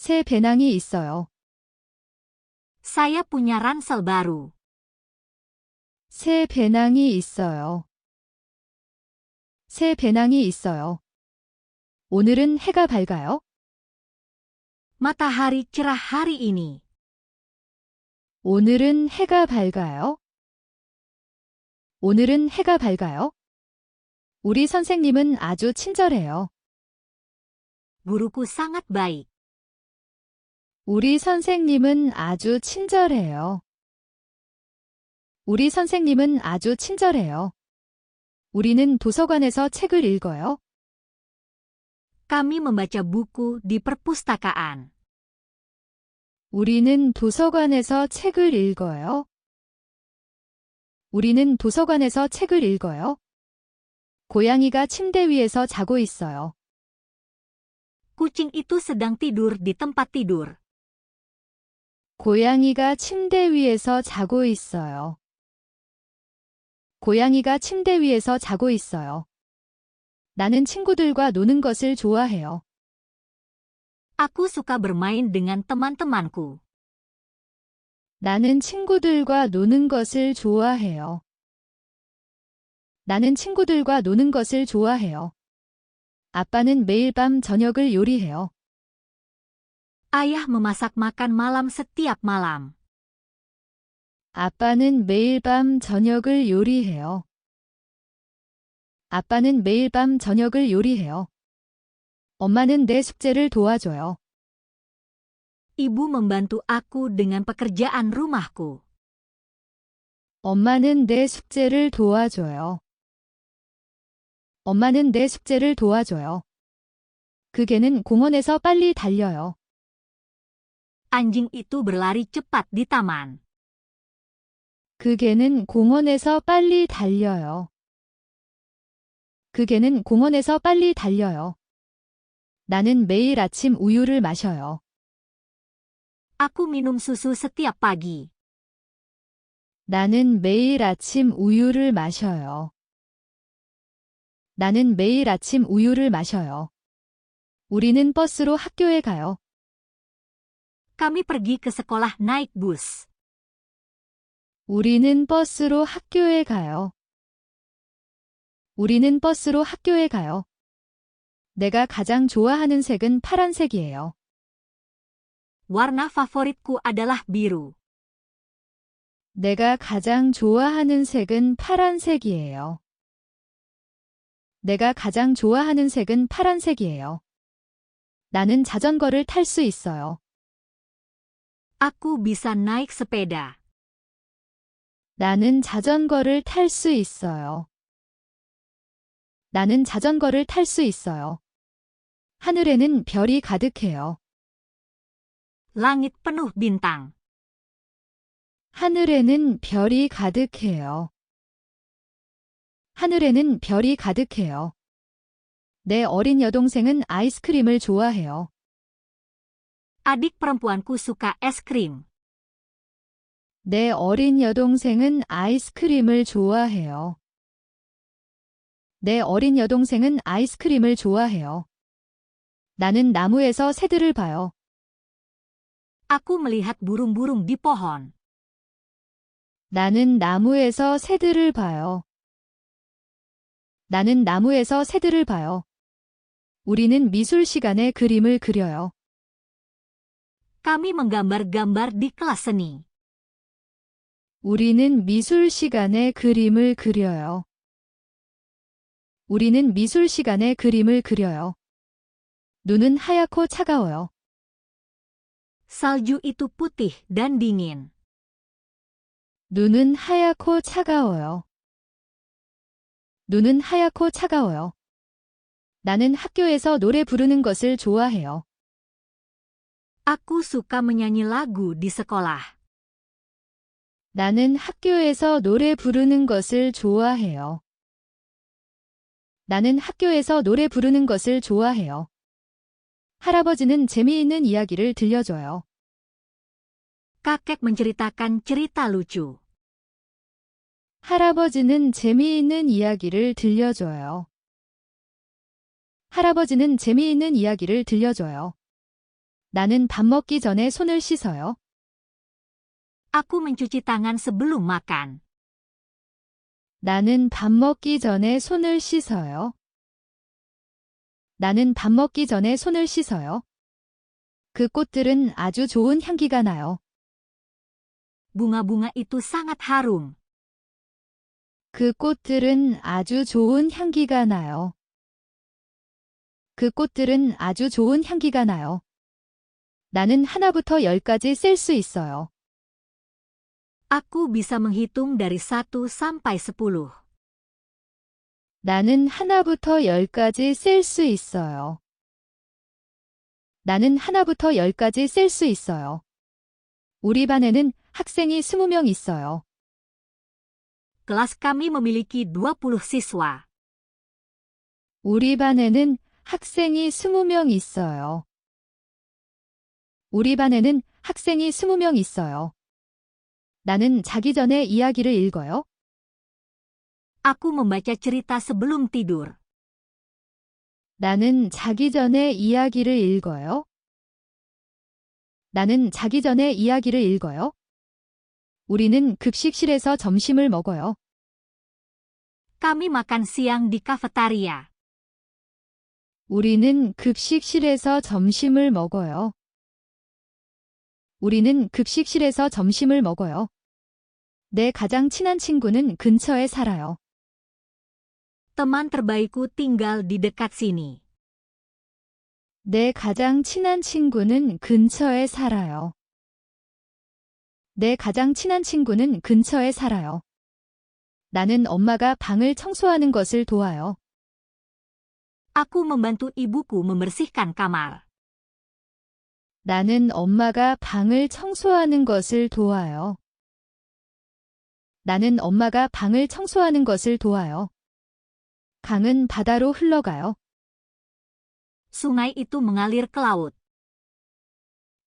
새 배낭이 있어요. Saya punya ransel baru. 새 배낭이 있어요. 새 배낭이 있어요. 오늘은 해가 밝아요? Matahari cerah hari ini. 오늘은 해가 밝아요? 오늘은 해가 밝아요? 우리 선생님은 아주 친절해요. Guruku sangat baik. 우리 선생님은 아주 친절해요. 우리 선생님은 아주 친절해요. 우리는 도서관에서 책을 읽어요. Kami membaca buku di perpustakaan. 우리는 도서관에서 책을 읽어요. 우리는 도서관에서 책을 읽어요. 고양이가 침대 위에서 자고 있어요. Kucing itu sedang tidur di tempat tidur. 고양이가 침대 위에서 자고 있어요. 고양이가 침대 위에서 자고 있어요. 나는 친구들과 노는 것을 좋아해요. Aku suka bermain dengan teman-temanku. 나는 친구들과 노는 것을 좋아해요. 나는 친구들과 노는 것을 좋아해요. 아빠는 매일 밤 저녁을 요리해요. Ayah memasak makan malam setiap malam. 아빠는 매일 밤 저녁을 요리해요. 아빠는 매일 밤 저녁을 요리해요. 엄마는 내 숙제를 도와줘요. Ibu membantu aku dengan pekerjaan rumahku. 엄마는 내 숙제를 도와줘요. 엄마는 내 숙제를 도와줘요. 그 개는 공원에서 빨리 달려요. Anjing itu berlari cepat di taman. 그 개는 공원에서 빨리 달려요. 그 개는 공원에서 빨리 달려요. 나는 매일 아침 우유를 마셔요. Aku minum susu setiap pagi. 나는 매일 아침 우유를 마셔요. 나는 매일 아침 우유를 마셔요. 우리는 버스로 학교에 가요. Kami pergi ke sekolah naik bus. 우리는 버스로 학교에 가요. 우리는 버스로 학교에 가요. 내가 가장 좋아하는 색은 파란색이에요. Warna favoritku adalah biru. 내가 가장 좋아하는 색은 파란색이에요. 내가 가장 좋아하는 색은 파란색이에요. 나는 자전거를 탈 수 있어요. Aku bisa naik sepeda. 나는 자전거를 탈 수 있어요. 나는 자전거를 탈 수 있어요. 하늘에는 별이 가득해요. Langit penuh bintang. 하늘에는 별이 가득해요. 하늘에는 별이 가득해요. 내 어린 여동생은 아이스크림을 좋아해요. Adik perempuanku suka es krim. 내 어린 여동생은 아이스크림을 좋아해요. 내 어린 여동생은 아이스크림을 좋아해요. 나는 나무에서 새들을 봐요. Aku melihat burung-burung di pohon. 나는 나무에서 새들을 봐요. 나는 나무에서 새들을 봐요. 우리는 미술 시간에 그림을 그려요. Kami menggambar-gambar di kelas seni. 우리는 미술 시간에 그림을 그려요. 우리는 미술 시간에 그림을 그려요. 눈은 하얗고 차가워요. Salju itu putih dan dingin. 눈은 하얗고 차가워요. 눈은 하얗고 차가워요. 나는 학교에서 노래 부르는 것을 좋아해요. Aku suka menyanyi lagu di sekolah. 나는 학교에서 노래 부르는 것을 좋아해요. 나는 학교에서 노래 부르는 것을 좋아해요. 할아버지는 재미있는 이야기를 들려줘요. Kakek menceritakan cerita lucu. 할아버지는 재미있는 이야기를 들려줘요. 할아버지는 재미있는 이야기를 들려줘요. 나는 밥 먹기 전에 손을 씻어요. Aku mencuci tangan sebelum makan. 나는 밥 먹기 전에 손을 씻어요. 나는 밥 먹기 전에 손을 씻어요. 그 꽃들은 아주 좋은 향기가 나요. Bunga-bunga itu sangat harum. 그 꽃들은 아주 좋은 향기가 나요. 그 꽃들은 아주 좋은 향기가 나요. 나는 하나부터 10까지 셀 수 있어요. Aku bisa menghitung dari 1 sampai 10. 나는 하나부터 10까지 셀 수 있어요. 나는 하나부터 10까지 셀 수 있어요. 우리 반에는 학생이 20명 있어요. Kelas kami memiliki 20 siswa. 우리 반에는 학생이 20명 있어요. 우리 반에는 학생이 20명 있어요. 나는 자기 전에 이야기를 읽어요. Aku membaca cerita sebelum tidur. 나는 자기 전에 이야기를 읽어요. 나는 자기 전에 이야기를 읽어요. 우리는 급식실에서 점심을 먹어요. Kami makan siang di kafetaria. 우리는 급식실에서 점심을 먹어요. 우리는 급식실에서 점심을 먹어요. 내 가장 친한 친구는 근처에 살아요. Teman terbaikku tinggal di dekat sini. 내 가장 친한 친구는 근처에 살아요. 내 가장 친한 친구는 근처에 살아요. 나는 엄마가 방을 청소하는 것을 도와요. Aku membantu ibuku membersihkan kamar. 나는 엄마가 방을 청소하는 것을 도와요. 나는 엄마가 방을 청소하는 것을 도와요. 강은 바다로 흘러가요. Sungai itu mengalir ke laut.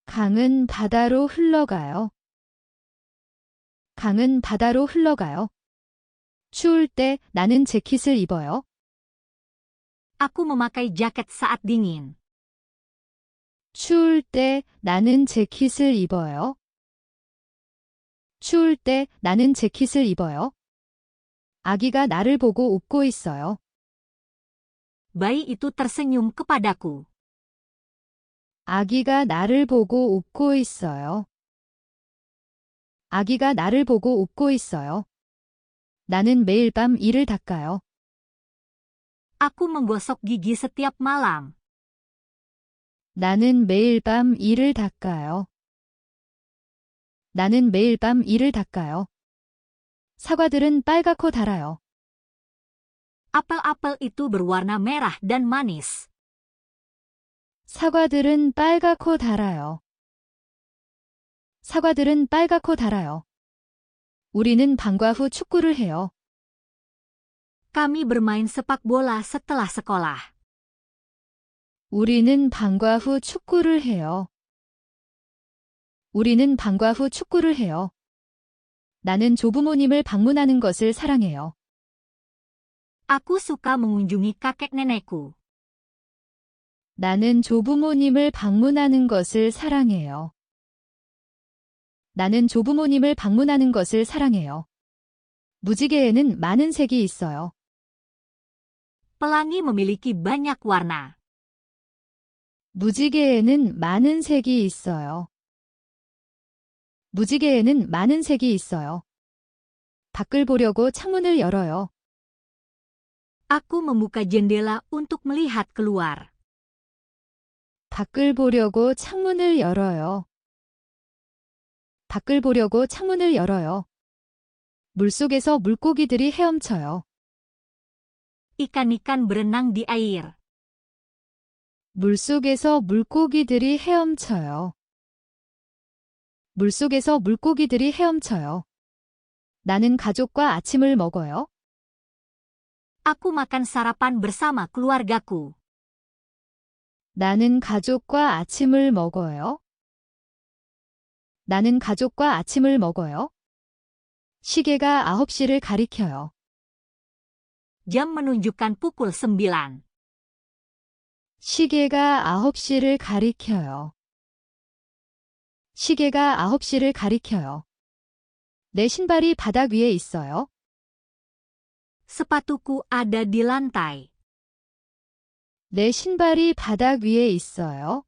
강은 바다로 흘러가요. 강은 바다로 흘러가요. 추울 때 나는 재킷을 입어요. Aku memakai jaket saat dingin. 추울 때 나는 재킷을 입어요. 추울 때 나는 재킷을 입어요. 아기가 나를 보고 웃고 있어요. Bayi itu tersenyum kepadaku. 아기가 나를 보고 웃고 있어요. 아기가 나를 보고 웃고 있어요. 나는 매일 밤 이를 닦아요. Aku menggosok gigi setiap malam. 나는 매일 밤 이를 닦아요. 나는 매일 밤 이를 닦아요. 사과들은 빨갛고 달아요. Apel-apel itu berwarna merah dan manis. 사과들은 빨갛고 달아요. 사과들은 빨갛고 달아요. 우리는 방과 후 축구를 해요. Kami bermain sepak bola setelah sekolah. 우리는 방과 후 축구를 해요. 우리는 방과 후 축구를 해요. 나는 조부모님을 방문하는 것을 사랑해요. Aku suka mengunjungi kakek nenekku. 나는 조부모님을 방문하는 것을 사랑해요. 나는 조부모님을 방문하는 것을 사랑해요. 무지개에는 많은 색이 있어요. Pelangi memiliki banyak warna. 무지개에는 많은 색이 있어요. 무지개에는 많은 색이 있어요. 밖을 보려고 창문을 열어요. Aku membuka jendela untuk melihat keluar. 밖을 보려고 창문을 열어요. 밖을 보려고 창문을 열어요. 물속에서 물고기들이 헤엄쳐요. Ikan-ikan berenang di air. 물속에서 물고기들이 헤엄쳐요. 물속에서 물고기들이 헤엄쳐요. 나는 가족과 아침을 먹어요. Aku makan sarapan bersama keluargaku. 나는 가족과 아침을 먹어요. 나는 가족과 아침을 먹어요. 시계가 9시를 가리켜요. Jam menunjukkan pukul 9. 시계가 9시를 가리켜요. 시계가 9시를 가리켜요. 내 신발이 바닥 위에 있어요. Sepatuku ada di lantai. 내 신발이 바닥 위에 있어요.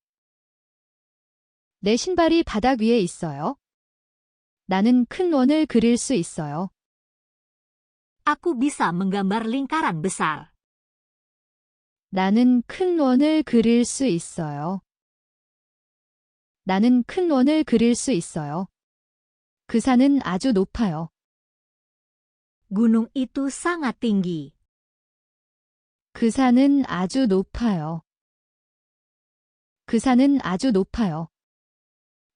내 신발이 바닥 위에 있어요. 나는 큰 원을 그릴 수 있어요. Aku bisa menggambar lingkaran besar. 나는 큰 원을 그릴 수 있어요. 나는 큰 원을 그릴 수 있어요. 그 산은 아주 높아요. Gunung itu sangat tinggi. 그 산은 아주 높아요. 그 산은 아주 높아요.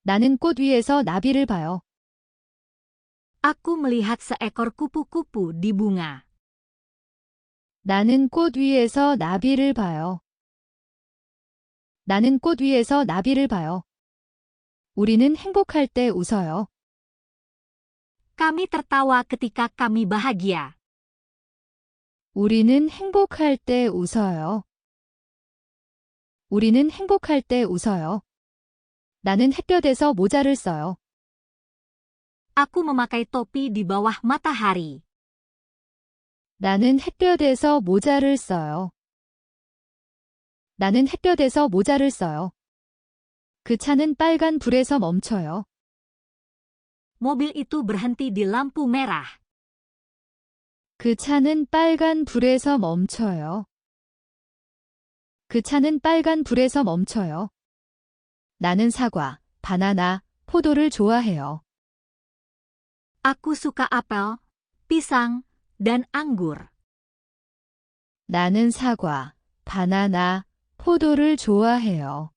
나는 꽃 위에서 나비를 봐요. Aku melihat seekor kupu-kupu di bunga. 나는 꽃 위에서 나비를 봐요. 나는 꽃 위에서 나비를 봐요. 우리는 행복할 때 웃어요. Kami tertawa ketika kami bahagia. 우리는 행복할 때 웃어요. 우리는 행복할 때 웃어요. 나는 햇볕에서 모자를 써요. Aku memakai topi di bawah matahari. 나는 햇볕에서 모자를 써요. 나는 햇볕에서 모자를 써요. 그 차는 빨간 불에서 멈춰요. Mobil itu berhenti di lampu merah. 그 차는 빨간 불에서 멈춰요. 그 차는 빨간 불에서 멈춰요. 나는 사과, 바나나, 포도를 좋아해요. Aku suka apel, pisang, dan anggur. 나는 사과, 바나나, 포도를 좋아해요.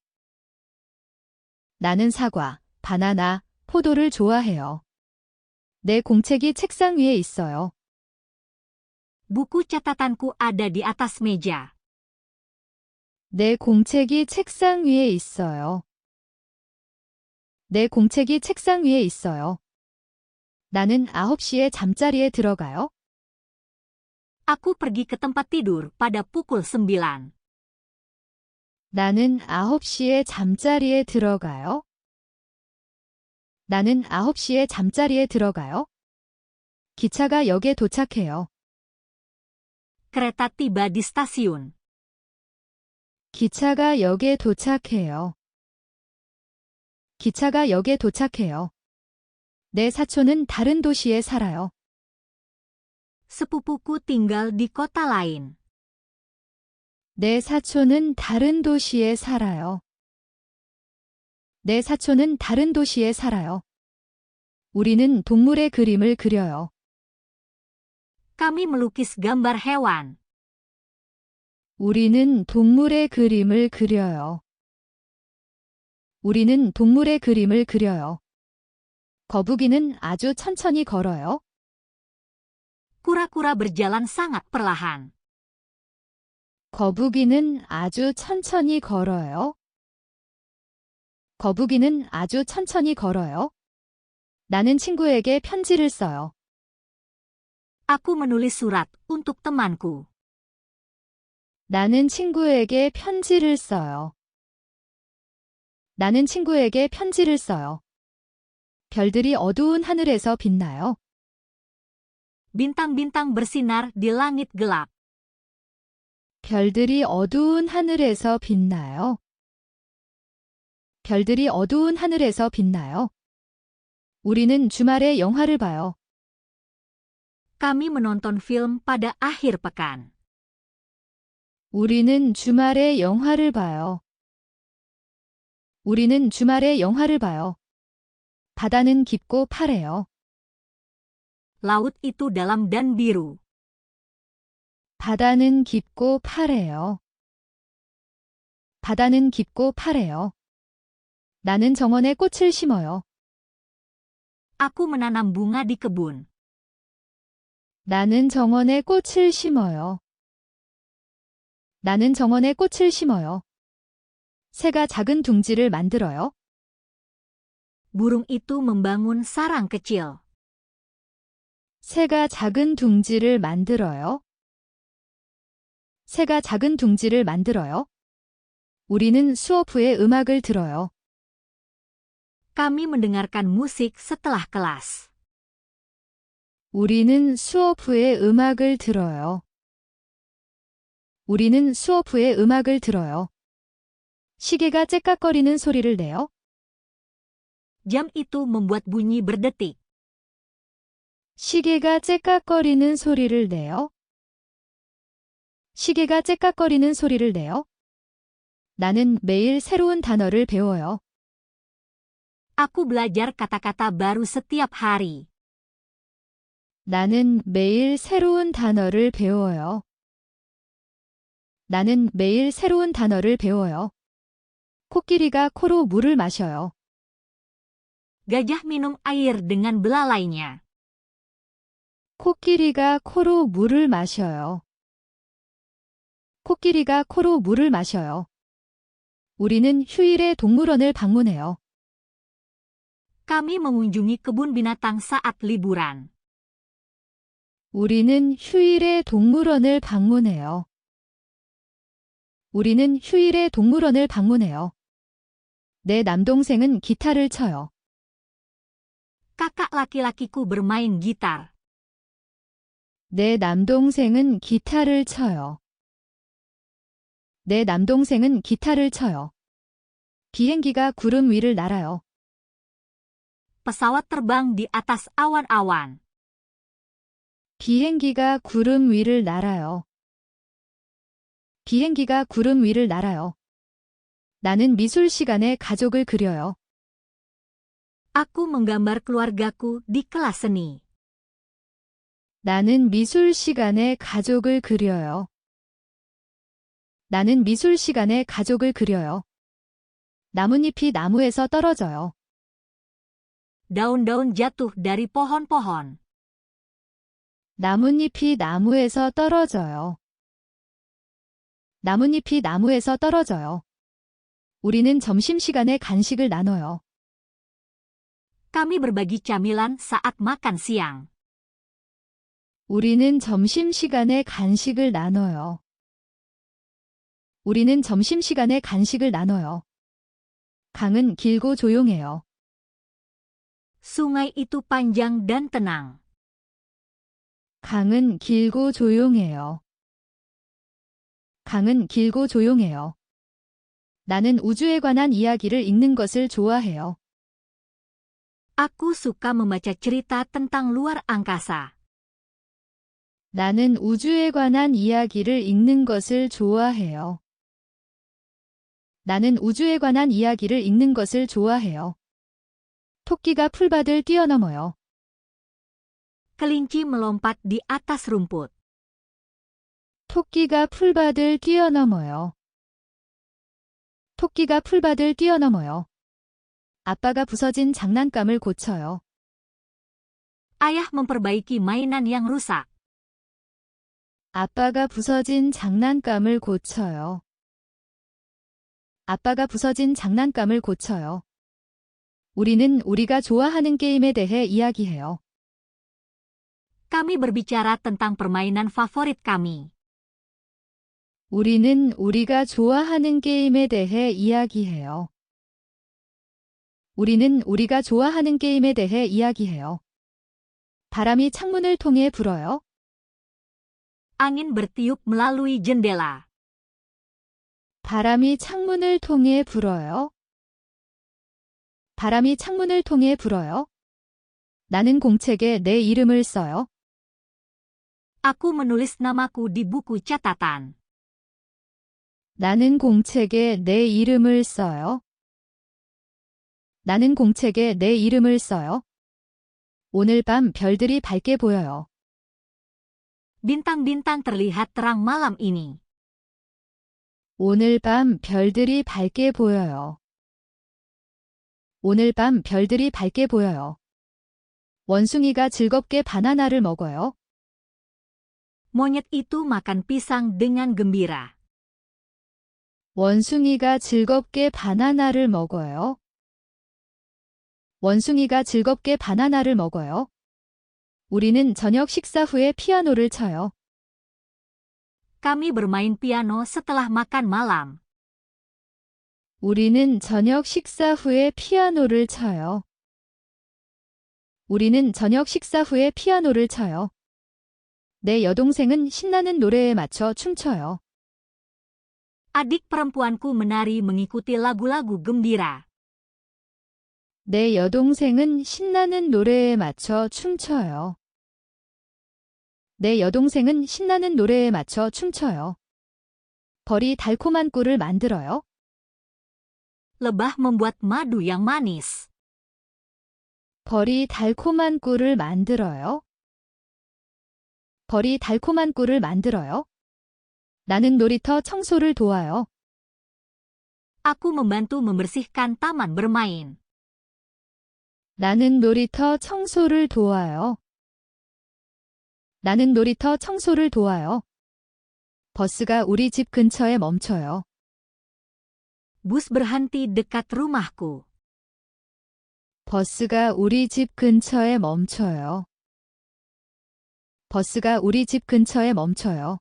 나는 사과, 바나나, 포도를 좋아해요. 내 공책이 책상 위에 있어요. Buku catatanku ada di atas meja. 내 공책이 책상 위에 있어요. 내 공책이 책상 위에 있어요. 나는 9시에 잠자리에 들어가요. Aku pergi ke tempat tidur pada pukul 9. 나는 9시에 잠자리에 들어가요. 나는 9시에 잠자리에 들어가요. 기차가 역에 도착해요. Kereta tiba di stasiun. 기차가 역에 도착해요. 기차가 역에 도착해요. 내 사촌은 다른 도시에 살아요. Sepupuku tinggal di kota lain. 내 사촌은 다른 도시에 살아요. 내 사촌은 다른 도시에 살아요. 우리는 동물의 그림을 그려요. Kami melukis gambar hewan. 우리는 동물의 그림을 그려요. 우리는 동물의 그림을 그려요. 거북이는 아주 천천히 걸어요. Kura-kura berjalan sangat perlahan. 거북이는 아주 천천히 걸어요. 거북이는 아주 천천히 걸어요. 나는 친구에게 편지를 써요. Aku menulis surat untuk temanku. 나는 친구에게 편지를 써요. 나는 친구에게 편지를 써요. 별들이 어두운 하늘에서 빛나요. Bintang-bintang bersinar di langit gelap. 별들이 어두운 하늘에서 빛나요. 별들이 어두운 하늘에서 빛나요. 우리는 주말에 영화를 봐요. Kami menonton film pada akhir pekan. 우리는 주말에 영화를 봐요. 우리는 주말에 영화를 봐요. 바다는 깊고 파래요. Laut itu dalam dan biru. 바다는 깊고 파래요. 바다는 깊고 파래요. 나는 정원에 꽃을 심어요. Aku menanam bunga di kebun. 나는 정원에 꽃을 심어요. 나는 정원에 꽃을 심어요. 새가 작은 둥지를 만들어요. Burung itu membangun sarang kecil. 새가 작은 둥지를 만들어요. 새가 작은 둥지를 만들어요. 우리는 수업 후에 음악을 들어요. Kami mendengarkan musik setelah kelas. 우리는 수업 후에 음악을 들어요. 우리는 수업 후에 음악을 들어요. 시계가 째깍거리는 소리를 내요. Jam itu membuat bunyi berdetik. 시계가 째깍거리는 소리를 내요. 시계가 째깍거리는 소리를 내요. 나는 매일 새로운 단어를 배워요. Aku belajar kata-kata baru setiap hari. 나는 매일 새로운 단어를 배워요. 나는 매일 새로운 단어를 배워요. 코끼리가 코로 물을 마셔요. Gajah minum air dengan belalainya. 코끼리가 코로 물을 마셔요. 코끼리가 코로 물을 마셔요. 우리는 휴일에 동물원을 방문해요. Kami mengunjungi kebun binatang saat liburan. 우리는 휴일에 동물원을 방문해요. 우리는 휴일에 동물원을 방문해요. 내 남동생은 기타를 쳐요. Kakak laki-lakiku bermain gitar. 내 남동생은 기타를 쳐요. 내 남동생은 기타를 쳐요. 비행기가 구름 위를 날아요. Pesawat terbang di atas awan-awan. 비행기가 구름 위를 날아요. 비행기가 구름 위를 날아요. 나는 미술 시간에 가족을 그려요. Aku menggambar keluargaku di kelas seni. 나는 미술 시간에 가족을 그려요. 나는 미술 시간에 가족을 그려요. 나뭇잎이 나무에서 떨어져요. Daun-daun jatuh dari pohon-pohon. 나뭇잎이 나무에서 떨어져요. 나뭇잎이 나무에서 떨어져요. 우리는 점심시간에 간식을 나눠요. Kami berbagi camilan saat makan siang. 우리는 점심시간에 간식을 나눠요. 우리는 점심시간에 간식을 나눠요. 강은 길고 조용해요. Sungai itu panjang dan tenang. 강은 길고 조용해요. 강은 길고 조용해요. 나는 우주에 관한 이야기를 읽는 것을 좋아해요. Aku suka membaca cerita tentang luar angkasa. 나는 우주에 관한 이야기를 읽는 것을 좋아해요. 나는 우주에 관한 이야기를 읽는 것을 좋아해요. 토끼가 풀밭을 뛰어넘어요. Kelinci melompat di atas rumput. 토끼가 풀밭을 뛰어넘어요. 토끼가 풀밭을 뛰어넘어요. 아빠가 부서진 장난감을 고쳐요. Ayah memperbaiki mainan yang rusak. 아빠가 부서진 장난감을 고쳐요. 아빠가 부서진 장난감을 고쳐요. 우리는 우리가 좋아하는 게임에 대해 이야기해요. Kami berbicara tentang permainan favorit kami. 우리는 우리가 좋아하는 게임에 대해 이야기해요. 우리는 우리가 좋아하는 게임에 대해 이야기해요. 바람이 창문을 통해 불어요. Angin bertiup melalui jendela. 바람이 창문을 통해 불어요. 바람이 창문을 통해 불어요. 나는 공책에 내 이름을 써요. Aku menulis namaku di buku catatan. 나는 공책에 내 이름을 써요. 나는 공책에 내 이름을 써요. 오늘 밤 별들이 밝게 보여요. Bintang-bintang terlihat terang malam ini. 오늘 밤 별들이 밝게 보여요. 오늘 밤 별들이 밝게 보여요. 원숭이가 즐겁게 바나나를 먹어요. Monyet itu makan pisang dengan gembira. 원숭이가 즐겁게 바나나를 먹어요. 원숭이가 즐겁게 바나나를 먹어요. 우리는 저녁 식사 후에 피아노를 쳐요. Kami bermain piano setelah makan malam. 우리는 저녁 식사 후에 피아노를 쳐요. 우리는 저녁 식사 후에 피아노를 쳐요. 내 여동생은 신나는 노래에 맞춰 춤춰요. Adik perempuanku menari mengikuti lagu-lagu gembira. 내 여동생은 신나는 노래에 맞춰 춤춰요. 내 여동생은 신나는 노래에 맞춰 춤춰요. 벌이 달콤한 꿀을 만들어요. Lebah membuat madu yang manis. 벌이 달콤한 꿀을 만들어요. 벌이 달콤한 꿀을 만들어요. 나는 놀이터 청소를 도와요. Aku membantu membersihkan taman bermain. 나는 놀이터 청소를 도와요. 나는 놀이터 청소를 도와요. 버스가 우리 집 근처에 멈춰요. Bus berhenti dekat rumahku. 버스가 우리 집 근처에 멈춰요. 버스가 우리 집 근처에 멈춰요.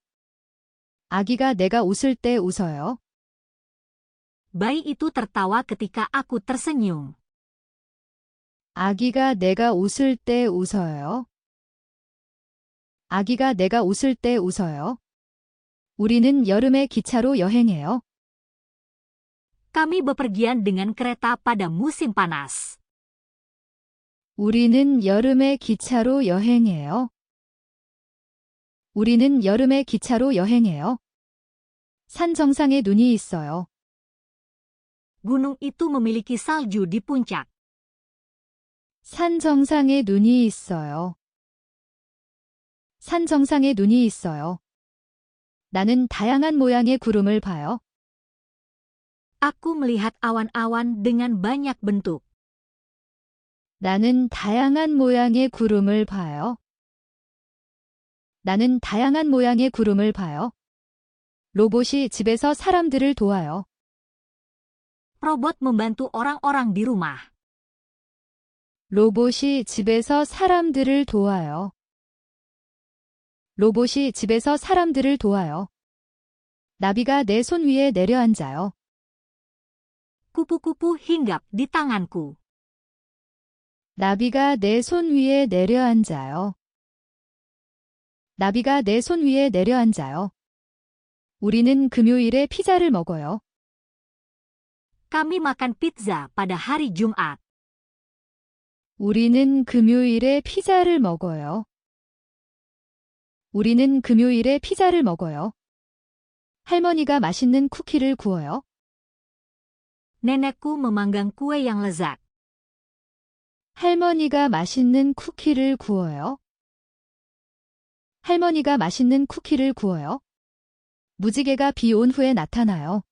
아기가 내가 웃을 때 웃어요. Bayi itu tertawa ketika aku tersenyum. 아기가 내가 웃을 때 웃어요. 아기가 내가 웃을 때 웃어요. 우리는 여름에 기차로 여행해요. Kami bepergian dengan kereta pada musim panas. 우리는 여름에 기차로 여행해요. 우리는 여름에 기차로 여행해요. 산 정상에 눈이 있어요. Gunung itu memiliki salju di puncak. 산 정상에 눈이 있어요. 산 정상에 눈이 있어요. 나는 다양한 모양의 구름을 봐요. Aku melihat awan-awan dengan banyak bentuk. 나는 다양한 모양의 구름을 봐요. 나는 다양한 모양의 구름을 봐요. 로봇이 집에서 사람들을 도와요. Robot membantu orang-orang di rumah. 로봇이 집에서 사람들을 도와요. 로봇이 집에서 사람들을 도와요. 나비가 내 손 위에 내려앉아요. Kupu-kupu hinggap di tanganku. 나비가 내 손 위에 내려앉아요. 나비가 내 손 위에 내려앉아요. 우리는 금요일에 피자를 먹어요. Kami makan pizza pada hari Jumat. 우리는 금요일에 피자를 먹어요. 우리는 금요일에 피자를 먹어요. 할머니가 맛있는 쿠키를 구워요. Nenekku memanggang kue yang lezat. 할머니가 맛있는 쿠키를 구워요. 할머니가 맛있는 쿠키를 구워요. 무지개가 비 온 후에 나타나요.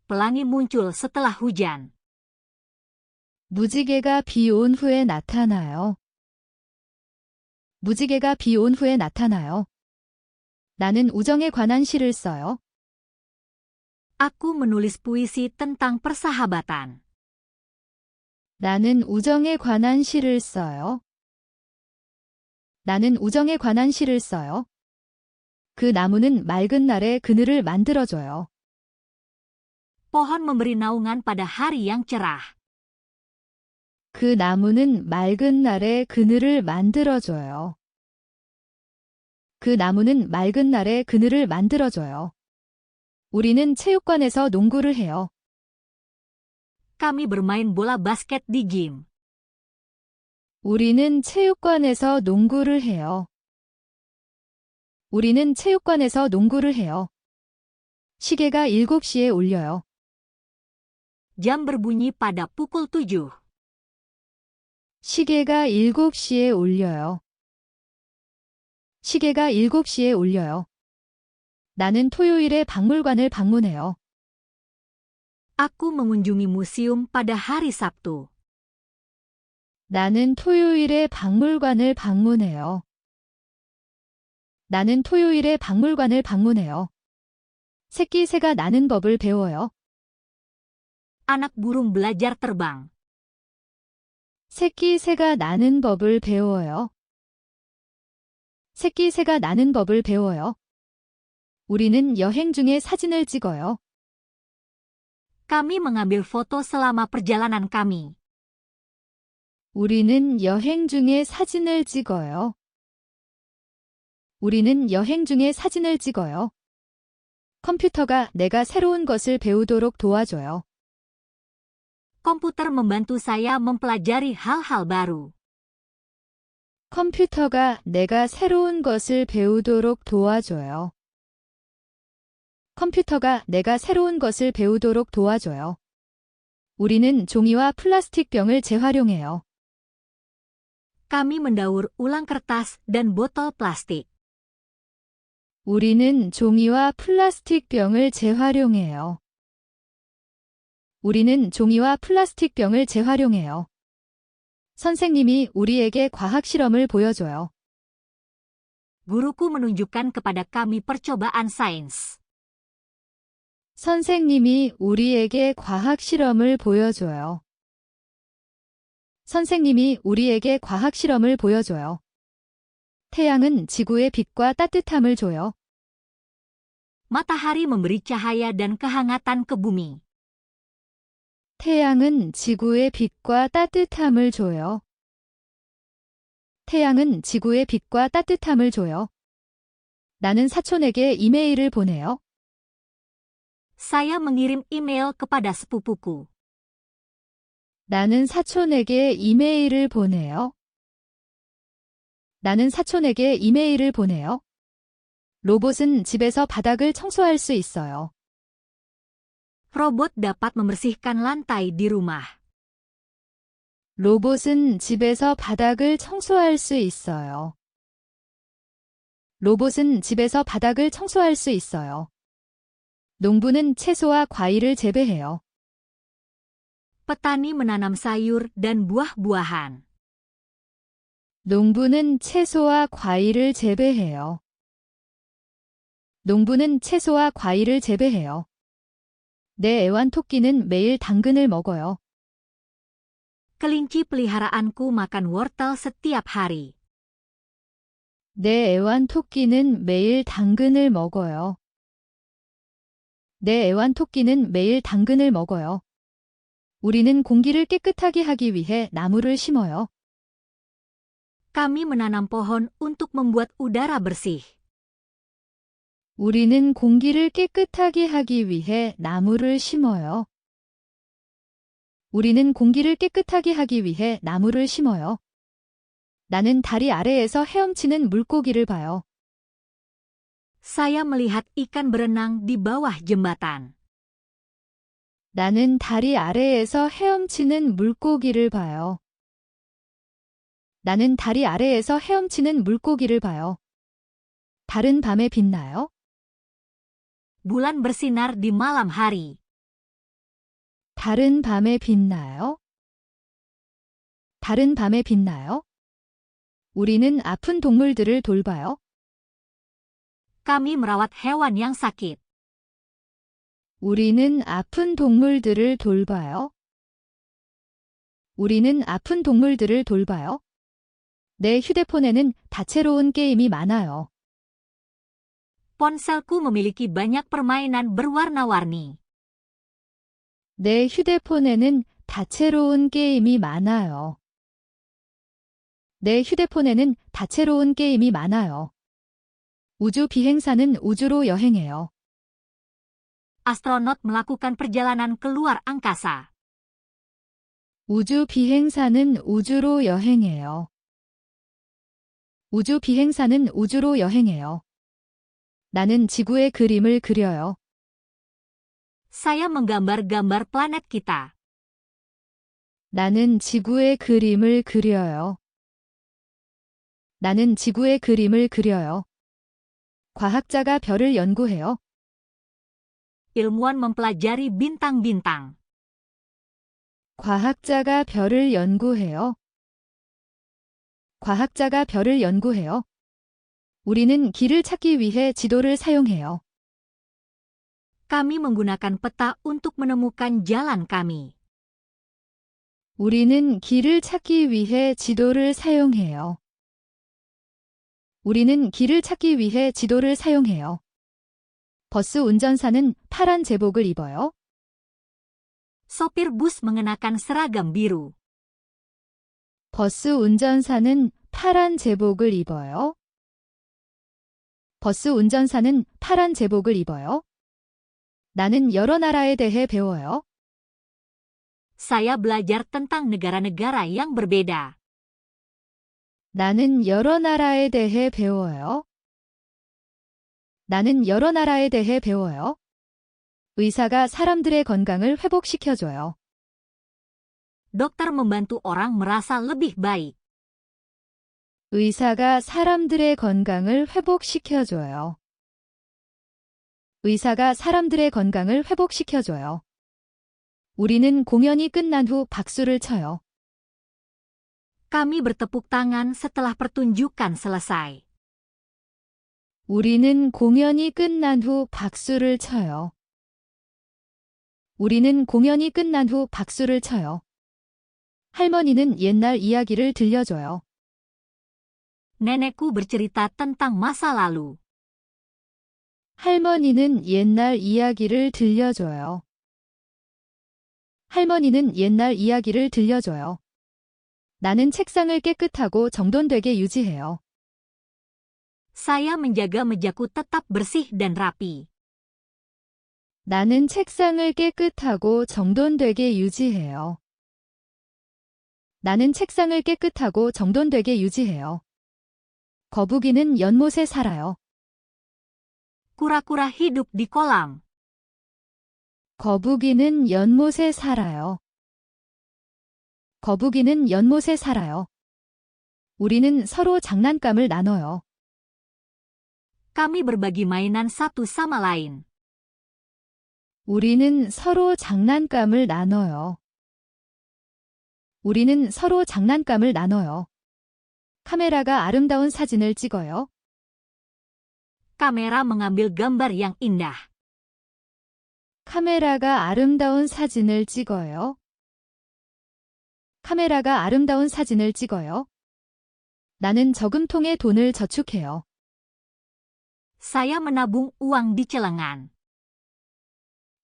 Pelangi muncul setelah hujan. 무지개가 비 온 후에 나타나요. 무지개가 비 온 후에 나타나요. 나는 우정에 관한 시를 써요. Aku menulis puisi tentang persahabatan. 나는 우정에 관한 시를 써요. 나는 우정에 관한 시를 써요. 그 나무는 맑은 날에 그늘을 만들어줘요. Pohon memberi naungan pada hari yang cerah. 그 나무는 맑은 날에 그늘을 만들어줘요. 그 나무는 맑은 날에 그늘을 만들어줘요. 우리는 체육관에서 농구를 해요. Kami bermain bola basket di gym. 우리는 체육관에서 농구를 해요. 우리는 체육관에서 농구를 해요. 시계가 7시에 울려요. Jam berbunyi pada pukul 7. 시계가 7시에 울려요. 시계가 7시에 울려요. 나는 토요일에 박물관을 방문해요. Aku mengunjungi museum pada hari Sabtu. 나는 토요일에 박물관을 방문해요. 나는 토요일에 박물관을 방문해요. 새끼 새가 나는 법을 배워요. Anak burung belajar terbang. 새끼 새가 나는 법을 배워요. 새끼 새가 나는 법을 배워요. 우리는 여행 중에 사진을 찍어요. Kami mengambil foto selama perjalanan kami. 우리는 여행 중에 사진을 찍어요. 우리는 여행 중에 사진을 찍어요. 컴퓨터가 내가 새로운 것을 배우도록 도와줘요. Komputer membantu saya mempelajari hal-hal baru. 컴퓨터가 내가 새로운 것을 배우도록 도와줘요. 컴퓨터가 내가 새로운 것을 배우도록 도와줘요. 우리는 종이와 플라스틱 병을 재활용해요. Kami mendaur ulang kertas dan botol plastik. 우리는 종이와 플라스틱 병을 재활용해요. 우리는 종이와 플라스틱 병을 재활용해요. 선생님이 우리에게 과학 실험을 보여줘요. Guruku menunjukkan kepada kami percobaan sains. 선생님이 우리에게 과학 실험을 보여줘요. 선생님이 우리에게 과학 실험을 보여줘요. 태양은 지구의 빛과 따뜻함을 줘요. Matahari memberi cahaya dan kehangatan ke bumi. 태양은 지구의 빛과 따뜻함을 줘요. 태양은 지구의 빛과 따뜻함을 줘요. 나는 사촌에게 이메일을 보내요. Saya mengirim email kepada sepupuku. 나는 사촌에게 이메일을 보내요. 나는 사촌에게 이메일을 보내요. 로봇은 집에서 바닥을 청소할 수 있어요. Robot dapat membersihkan lantai di rumah. 로봇은 집에서 바닥을 청소할 수 있어요. 로봇은 집에서 바닥을 청소할 수 있어요. 농부는 채소와 과일을 재배해요. Petani menanam sayur dan buah-buahan. 농부는 채소와 과일을 재배해요. 농부는 채소와 과일을 재배해요. 내 애완토끼는 매일 당근을 먹어요. Kelinci peliharaanku makan wortel setiap hari. 내 애완토끼는 매일 당근을 먹어요. 내 애완토끼는 매일 당근을 먹어요. 우리는 공기를 깨끗하게 하기 위해 나무를 심어요. Kami menanam pohon untuk membuat udara bersih. 우리는 공기를 깨끗하게 하기 위해 나무를 심어요. 우리는 공기를 깨끗하게 하기 위해 나무를 심어요. 나는 다리 아래에서 헤엄치는 물고기를 봐요. Saya melihat ikan berenang di bawah jembatan. 나는 다리 아래에서 헤엄치는 물고기를 봐요. 나는 다리 아래에서 헤엄치는 물고기를 봐요. 달은 밤에 빛나요? Bulan bersinar di malam hari. 달은 밤에 빛나요? 달은 밤에 빛나요? 우리는 아픈 동물들을 돌봐요. Kami merawat hewan yang sakit. 우리는 아픈 동물들을 돌봐요. 우리는 아픈 동물들을 돌봐요. 내 휴대폰에는 다채로운 게임이 많아요. Ponselku memiliki banyak permainan berwarna-warni. 내 휴대폰에는 다채로운 게임이 많아요. 내 휴대폰에는 다채로운 게임이 많아요. 우주 비행사는 우주로 여행해요. Astronot melakukan perjalanan keluar angkasa. 우주 비행사는 우주로 여행해요. 우주 비행사는 우주로 여행해요. 나는 지구의 그림을 그려요. Saya menggambar-gambar planet kita. 나는 지구의 그림을 그려요. 나는 지구의 그림을 그려요. 과학자가 별을 연구해요. Ilmuwan mempelajari bintang-bintang. 과학자가 별을 연구해요. 과학자가 별을 연구해요. 우리는 길을 찾기 위해 지도를 사용해요. Kami menggunakan peta untuk menemukan jalan kami. 우리는 길을 찾기 위해 지도를 사용해요. 우리는 길을 찾기 위해 지도를 사용해요. 버스 운전사는 파란 제복을 입어요. Sopir bus mengenakan seragam biru. 버스 운전사는 파란 제복을 입어요. 버스 운전사는 파란 제복을 입어요. 나는 여러 나라에 대해 배워요. Saya belajar tentang negara-negara yang berbeda. 나는 여러 나라에 대해 배워요. 나는 여러 나라에 대해 배워요. 의사가 사람들의 건강을 회복시켜줘요. Dokter membantu orang merasa lebih baik. 의사가 사람들의 건강을 회복시켜줘요. 의사가 사람들의 건강을 회복시켜줘요. 우리는 공연이 끝난 후 박수를 쳐요. Kami bertepuk tangan setelah pertunjukan selesai. 우리는 공연이 끝난 후 박수를 쳐요. 우리는 공연이 끝난 후 박수를 쳐요. 할머니는 옛날 이야기를 들려줘요. Nenekku bercerita tentang masa lalu. 할머니는 옛날 이야기를 들려줘요. 할머니는 옛날 이야기를 들려줘요. 나는 책상을 깨끗하고 정돈되게 유지해요. Saya menjaga mejaku tetap bersih dan rapi. 나는 책상을 깨끗하고 정돈되게 유지해요. 나는 책상을 깨끗하고 정돈되게 유지해요. 거북이는 연못에 살아요. Kura-kura hidup di kolam. 거북이는 연못에 살아요. 거북이는 연못에 살아요. 우리는 서로 장난감을 나눠요. Kami berbagi mainan satu sama lain. 우리는 서로 장난감을 나눠요. 우리는 서로 장난감을 나눠요. 카메라가 아름다운 사진을 찍어요. Kamera mengambil gambar yang indah. 카메라가 아름다운 사진을 찍어요. 카메라가 아름다운 사진을 찍어요. 나는 저금통에 돈을 저축해요. Saya menabung uang di celengan.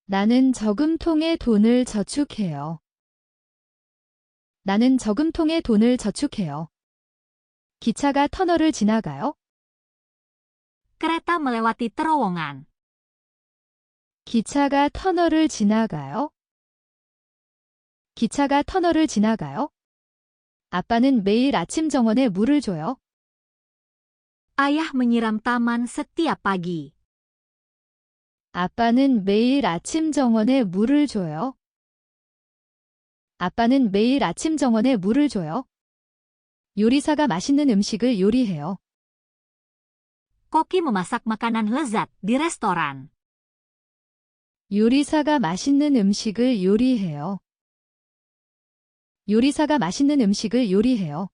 나는 저금통에 돈을 저축해요. 나는 저금통에 돈을 저축해요. 기차가 터널을 지나가요. Kereta melewati terowongan. 기차가 터널을 지나가요. 기차가 터널을 지나가요. 아빠는 매일 아침 정원에 물을 줘요. Ayah menyiram taman setiap pagi. 아빠는 매일 아침 정원에 물을 줘요. 아빠는 매일 아침 정원에 물을 줘요. 요리사가 맛있는 음식을 요리해요. Koki memasak makanan lezat di restoran. 요리사가 맛있는 음식을 요리해요. 요리사가 맛있는 음식을 요리해요.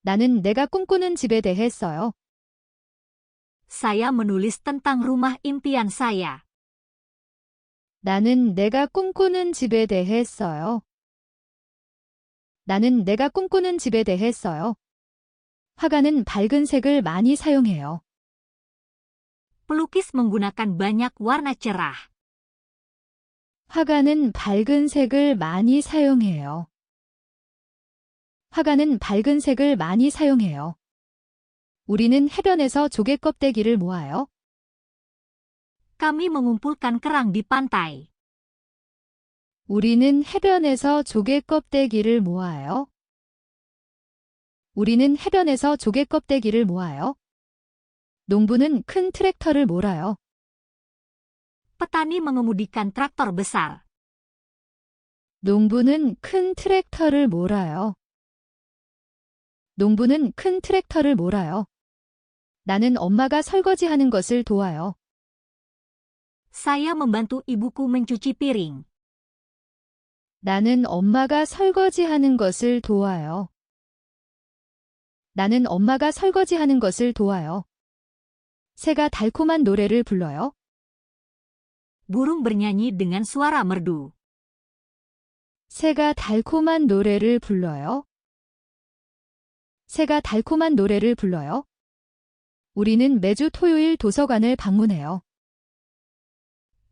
나는 내가 꿈꾸는 집에 대해 써요. Saya menulis tentang rumah impian saya. 나는 내가 꿈꾸는 집에 대해 써요. 나는 내가 꿈꾸는 집에 대해 써요. 화가는 밝은 색을 많이 사용해요. Pelukis menggunakan banyak warna cerah. 화가는 밝은 색을 많이 사용해요. 화가는 밝은 색을 많이 사용해요. 우리는 해변에서 조개 껍데기를 모아요. Kami mengumpulkan kerang di pantai. 우리는 해변에서 조개 껍데기를 모아요. 우리는 해변에서 조개 껍데기를 모아요. 농부는 큰 트랙터를 몰아요. Petani mengemudikan traktor besar. 농부는 큰 트랙터를 몰아요. 농부는 큰 트랙터를 몰아요. 나는 엄마가 설거지하는 것을 도와요. Saya membantu ibuku mencuci piring. 나는 엄마가 설거지하는 것을 도와요. 나는 엄마가 설거지하는 것을 도와요. 새가 달콤한 노래를 불러요. Burung bernyanyi dengan suara merdu. 새가 달콤한 노래를 불러요. 새가 달콤한 노래를 불러요. 우리는 매주 토요일 도서관을 방문해요.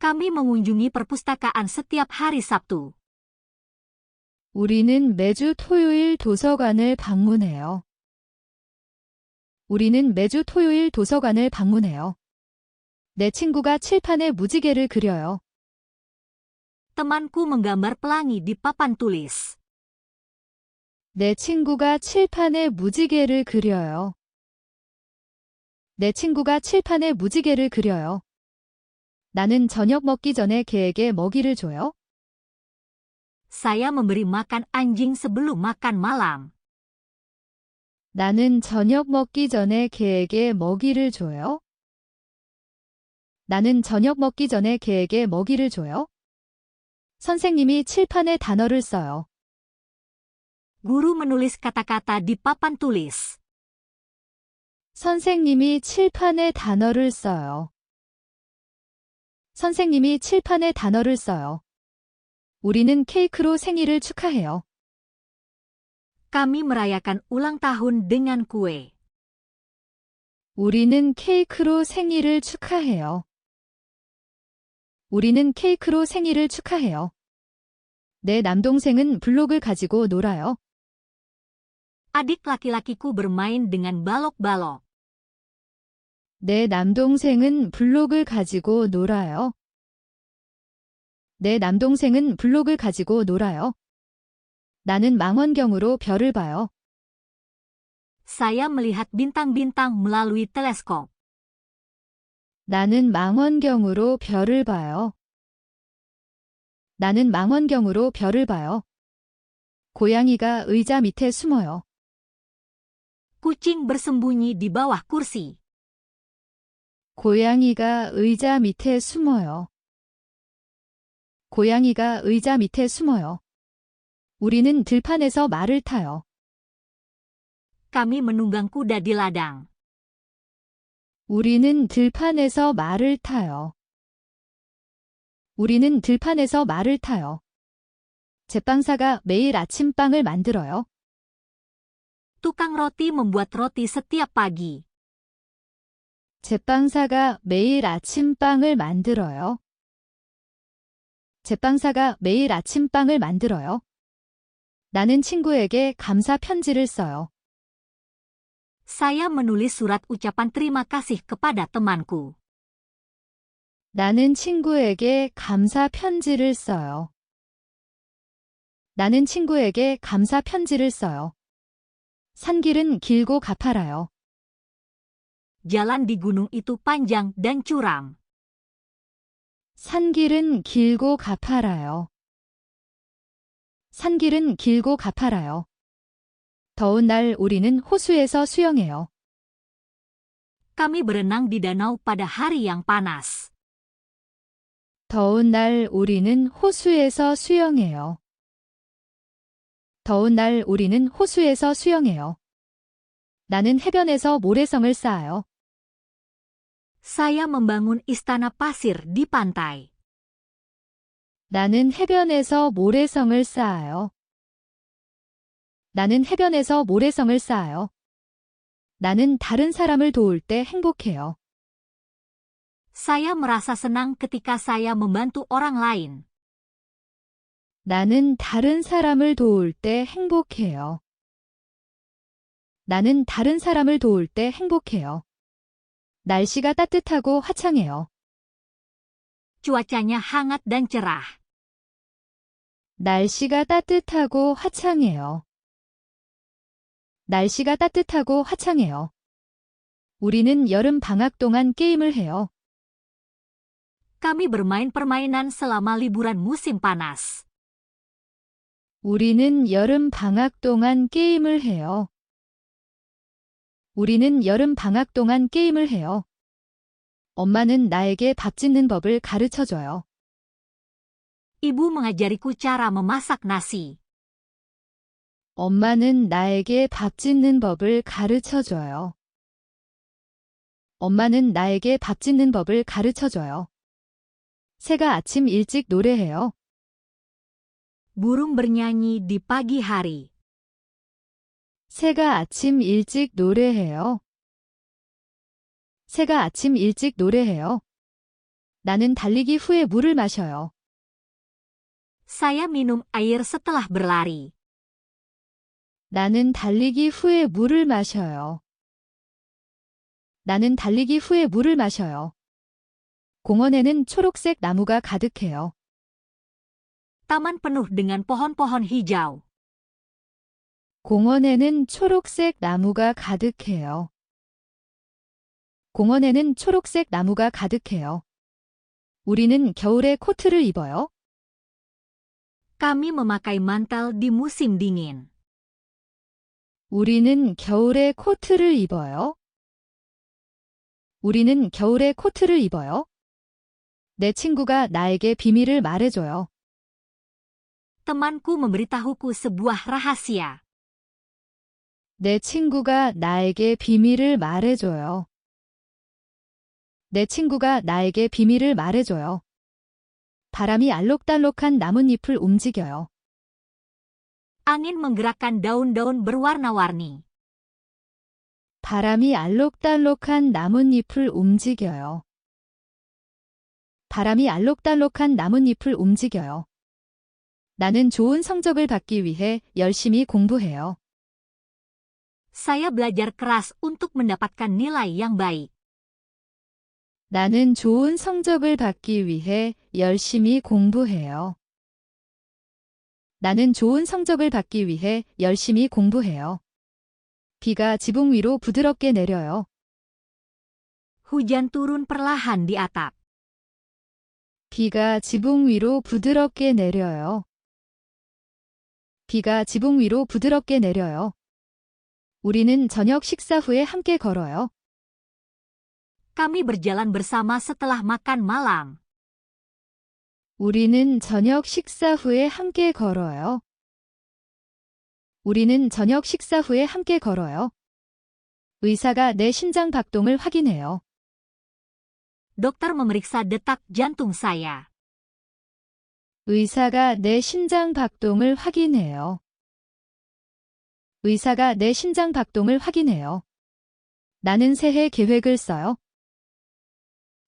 Kami mengunjungi perpustakaan setiap hari Sabtu. 우리는 매주 토요일 도서관을 방문해요. 우리는 매주 토요일 도서관을 방문해요. 내 친구가 칠판에 무지개를 그려요. Temanku menggambar pelangi di papan tulis. 내 친구가 칠판에 무지개를 그려요. 내 친구가 칠판에 무지개를 그려요. 나는 저녁 먹기 전에 개에게 먹이를 줘요. Saya memberi makan anjing sebelum makan malam. 나는 저녁 먹기 전에 개에게 먹이를 줘요. 나는 저녁 먹기 전에 개에게 먹이를 줘요. 선생님이 칠판에 단어를 써요. Guru menulis kata-kata di papan tulis. 선생님이 칠판에 단어를 써요. 선생님이 칠판에 단어를 써요. 우리는 케이크로 생일을 축하해요. Kami merayakan ulang tahun dengan kue. 우리는 케이크로 생일을 축하해요. 우리는 케이크로 생일을 축하해요. 내 남동생은 블록을 가지고 놀아요. Adik laki-lakiku bermain dengan balok-balok. 내 남동생은 블록을 가지고 놀아요. 내 남동생은 블록을 가지고 놀아요. 나는 망원경으로 별을 봐요. Saya melihat bintang-bintang melalui teleskop. 나는 망원경으로 별을 봐요. 나는 망원경으로 별을 봐요. 고양이가 의자 밑에 숨어요. Kucing bersembunyi di bawah kursi. 고양이가 의자 밑에 숨어요. 고양이가 의자 밑에 숨어요. 우리는 들판에서 말을 타요. Kami menunggang kuda di ladang. 우리는 들판에서 말을 타요. 우리는 들판에서 말을 타요. 제빵사가 매일 아침빵을 만들어요. Tukang roti membuat roti setiap pagi. 제빵사가 매일 아침빵을 만들어요. 제빵사가 매일 아침빵을 만들어요. 나는 친구에게 감사 편지를 써요. Saya menulis surat ucapan terima kasih kepada temanku. 나는 친구에게 감사 편지를 써요. 나는 친구에게 감사 편지를 써요. 산길은 길고 가파라요. Jalan di gunung itu panjang dan curam. 산길은 길고 가파라요. 산길은 길고 가파라요. 더운 날 우리는 호수에서 수영해요. Kami berenang di danau pada hari yang panas. 더운 날 우리는 호수에서 수영해요. 더운 날 우리는 호수에서 수영해요. 나는 해변에서 모래성을 쌓아요. Saya membangun istana pasir di pantai. 나는 해변에서 모래성을 쌓아요. 나는 해변에서 모래성을 쌓아요. 나는 다른 사람을 도울 때 행복해요. Saya merasa senang ketika saya membantu orang lain. 나는 다른 사람을 도울 때 행복해요. 나는 다른 사람을 도울 때 행복해요. 날씨가 따뜻하고 화창해요. Cuacanya hangat dan cerah. 날씨가 따뜻하고 화창해요. 날씨가 따뜻하고 화창해요. 우리는 여름 방학 동안 게임을 해요. Kami bermain permainan selama liburan musim panas. 우리는 여름 방학 동안 게임을 해요. 우리는 여름 방학 동안 게임을 해요. 엄마는 나에게 밥 짓는 법을 가르쳐줘요. Ibu mengajariku cara memasak nasi. 엄마는 나에게 밥 짓는 법을 가르쳐줘요. 엄마는 나에게 밥 짓는 법을 가르쳐줘요. 새가 아침 일찍 노래해요. Burung bernyanyi di pagi hari. 새가 아침 일찍 노래해요. 새가 아침 일찍 노래해요. 나는 달리기 후에 물을 마셔요. Saya minum air setelah berlari. 나는 달리기 후에 물을 마셔요. 나는 달리기 후에 물을 마셔요. 공원에는 초록색 나무가 가득해요. Taman penuh dengan pohon-pohon hijau. 공원에는 초록색 나무가 가득해요. 공원에는 초록색 나무가 가득해요. 우리는 겨울에 코트를 입어요. Kami memakai mantel di musim dingin. 우리는 겨울에 코트를 입어요. 우리는 겨울에 코트를 입어요. 내 친구가 나에게 비밀을 말해줘요. Temanku memberitahuku sebuah rahasia. 내 친구가 나에게 비밀을 말해줘요. 내 친구가 나에게 비밀을 말해줘요. 바람이 알록달록한 나뭇잎을 움직여요. Angin menggerakkan daun-daun berwarna-warni. 바람이 알록달록한 나뭇잎을 움직여요. 바람이 알록달록한 나뭇잎을 움직여요. 나는 좋은 성적을 받기 위해 열심히 공부해요. Saya belajar keras untuk mendapatkan nilai yang baik. 나는 좋은 성적을 받기 위해 열심히 공부해요. 나는 좋은 성적을 받기 위해 열심히 공부해요. 비가 지붕 위로 부드럽게 내려요. Hujan turun perlahan di atap. 비가 지붕 위로 부드럽게 내려요. 비가 지붕 위로 부드럽게 내려요. 우리는 저녁 식사 후에 함께 걸어요. Kami berjalan bersama setelah makan malam. 우리는 저녁 식사 후에 함께 걸어요. 우리는 저녁 식사 후에 함께 걸어요. 의사가 내 심장 박동을 확인해요. Dokter memeriksa detak jantung saya. 의사가 내 심장 박동을 확인해요. 의사가 내 심장 박동을 확인해요. 나는 새해 계획을 써요.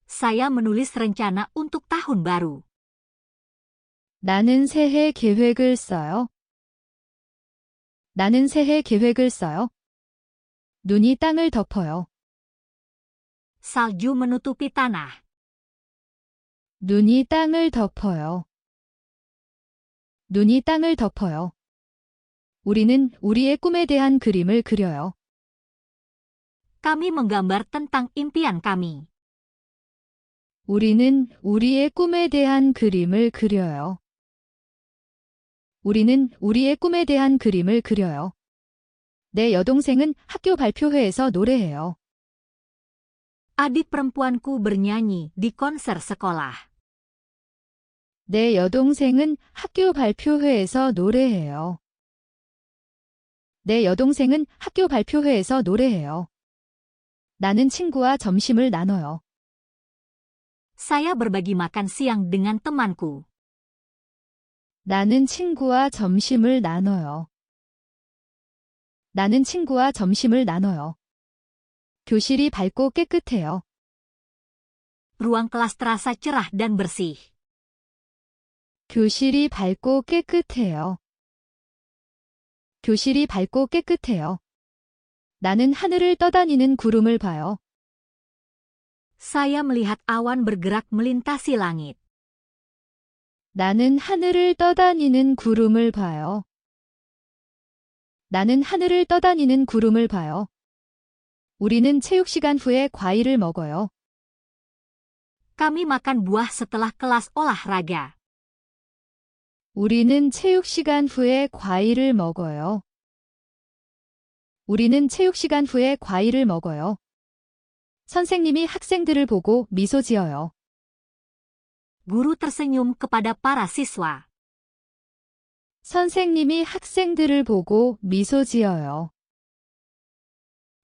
Saya menulis rencana untuk tahun baru. 나는 새해 계획을 써요. 나는 새해 계획을 써요. 눈이 땅을 덮어요. Salju menutupi tanah. 눈이 땅을 덮어요. 눈이 땅을 덮어요. 우리는 우리의 꿈에 대한 그림을 그려요. Kami menggambar tentang impian kami. 우리는 우리의 꿈에 대한 그림을 그려요. 우리는 우리의 꿈에 대한 그림을 그려요. 내 여동생은 학교 발표회에서 노래해요. Adik perempuanku bernyanyi di konser sekolah. 내 여동생은 학교 발표회에서 노래해요. 내 여동생은 학교 발표회에서 노래해요. 나는 친구와 점심을 나눠요. Saya berbagi makan siang dengan temanku. 나는 친구와 점심을 나눠요. 나는 친구와 점심을 나눠요. 교실이 밝고 깨끗해요. Ruang kelas terasa cerah dan bersih. 교실이 밝고 깨끗해요. 교실이 밝고 깨끗해요. 나는 하늘을 떠다니는 구름을 봐요. Saya melihat awan bergerak melintasi langit. 나는 하늘을 떠다니는 구름을 봐요. 나는 하늘을 떠다니는 구름을 봐요. 우리는 체육 시간 후에 과일을 먹어요. Kami makan buah setelah kelas olahraga. 우리는 체육 시간 후에 과일을 먹어요. 우리는 체육 시간 후에 과일을 먹어요. 선생님이 학생들을 보고 미소 지어요. Guru tersenyum kepada para siswa. 선생님이 학생들을 보고 미소 지어요.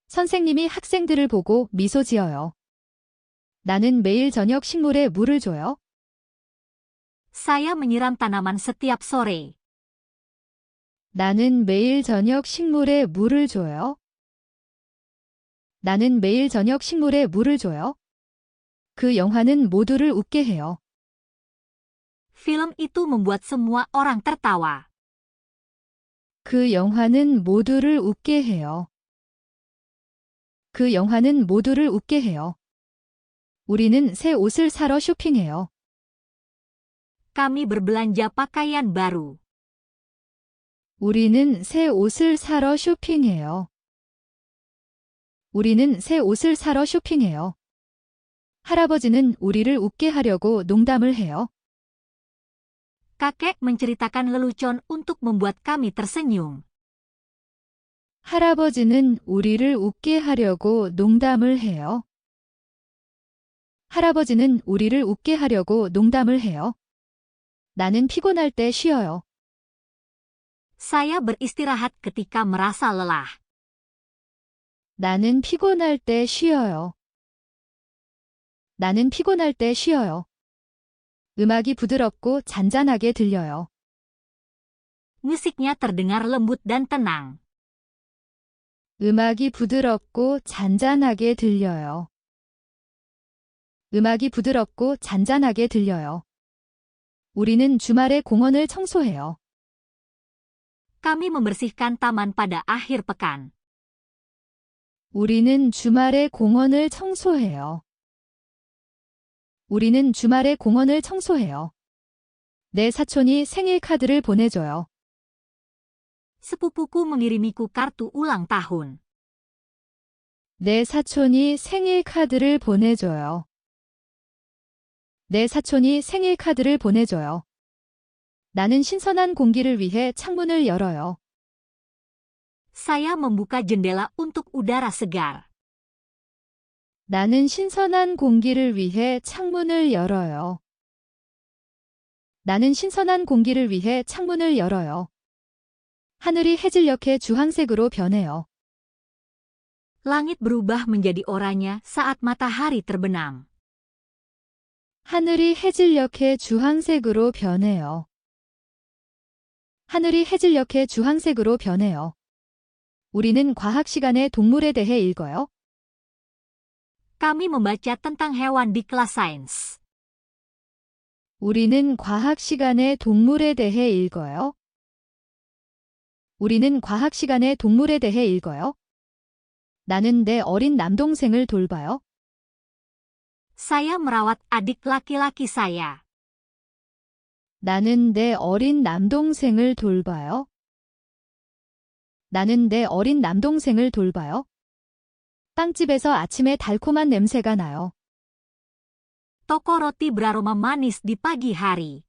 선생님이 학생들을 보고 미소 지어요. 나는 매일 저녁 식물에 물을 줘요. Saya menyiram tanaman setiap sore. 나는 매일 저녁 식물에 물을 줘요. 나는 매일 저녁 식물에 물을 줘요. 그 영화는 모두를 웃게 해요. Film itu membuat semua orang tertawa. 그 영화는 모두를 웃게 해요. 그 영화는 모두를 웃게 해요. 우리는 새 옷을 사러 쇼핑해요. Kami berbelanja pakaian baru. 우리는 새 옷을 사러 쇼핑해요. 우리는 새 옷을 사러 쇼핑해요. 할아버지는 우리를 웃게 하려고 농담을 해요. Kakek menceritakan lelucon untuk membuat kami tersenyum. 할아버지는 우리를 웃게 하려고 농담을 해요. 할아버지는 우리를 웃게 하려고 농담을 해요. 나는 피곤할 때 쉬어요. Saya beristirahat ketika merasa lelah. 나는 피곤할 때 쉬어요. 나는 피곤할 때 쉬어요. 음악이 부드럽고 잔잔하게 들려요. Musiknya terdengar lembut dan tenang. 음악이 부드럽고 잔잔하게 들려요. 음악이 부드럽고 잔잔하게 들려요. 우리는 주말에 공원을 청소해요. Kami membersihkan taman pada akhir pekan. 우리는 주말에 공원을 청소해요. 우리는 주말에 공원을 청소해요. 내 사촌이 생일 카드를 보내줘요. Sepupuku mengirimiku kartu ulang tahun. 내 사촌이 생일 카드를 보내줘요. 내 사촌이 생일 카드를 보내줘요. 나는 신선한 공기를 위해 창문을 열어요. Saya membuka jendela untuk udara segar. 나는 신선한 공기를 위해 창문을 열어요. 나는 신선한 공기를 위해 창문을 열어요. 하늘이 해질녘에 주황색으로 변해요. Langit berubah menjadi oranye saat matahari terbenam. 하늘이 해질녘에 주황색으로 변해요. 하늘이 해질녘에 주황색으로 변해요. 우리는 과학 시간에 동물에 대해 읽어요. Kami membaca tentang hewan di kelas sains. 우리는 과학 시간에 동물에 대해 읽어요. 우리는 과학 시간에 동물에 대해 읽어요. 나는 내 어린 남동생을 돌봐요. Saya merawat adik laki-laki saya. 나는 내 어린 남동생을 돌봐요. 나는 내 어린 남동생을 돌봐요. 빵집에서 아침에 달콤한 냄새가 나요. Toko roti beraroma manis di pagi hari.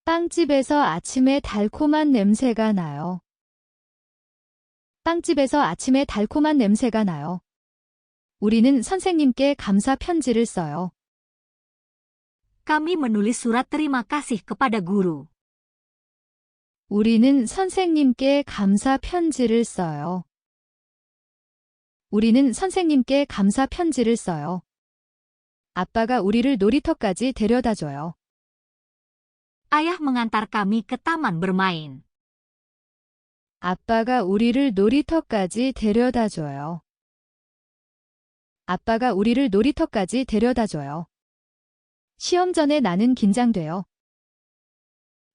빵집에서 아침에 달콤한 냄새가 나요. 빵집에서 아침에 달콤한 냄새가 나요. 우리는 선생님께 감사 편지를 써요. Kami menulis surat terima kasih kepada guru. 우리는 선생님께 감사 편지를 써요. 우리는 선생님께 감사 편지를 써요. 아빠가 우리를 놀이터까지 데려다줘요. Ayah mengantar kami ke taman bermain. 아빠가 우리를 놀이터까지 데려다줘요. 아빠가 우리를 놀이터까지 데려다줘요. 시험 전에 나는 긴장돼요.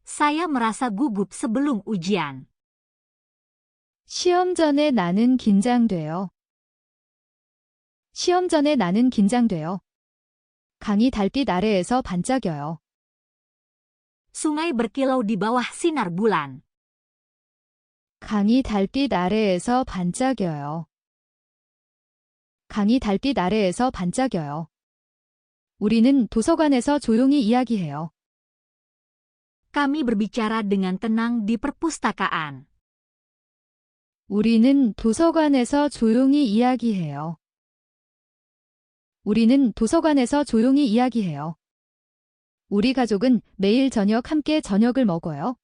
Saya merasa gugup sebelum ujian. 시험 전에 나는 긴장돼요. 시험 전에 나는 긴장돼요. 강이 달빛 아래에서 반짝여요. Sungai berkilau di bawah sinar bulan. 강이 달빛 아래에서 반짝여요. 강이 달빛 아래에서 반짝여요. 우리는 도서관에서 조용히 이야기해요. Kami berbicara dengan tenang di perpustakaan. 우리는 도서관에서 조용히 이야기해요. 우리는 도서관에서 조용히 이야기해요. 우리 가족은 매일 저녁 함께 저녁을 먹어요.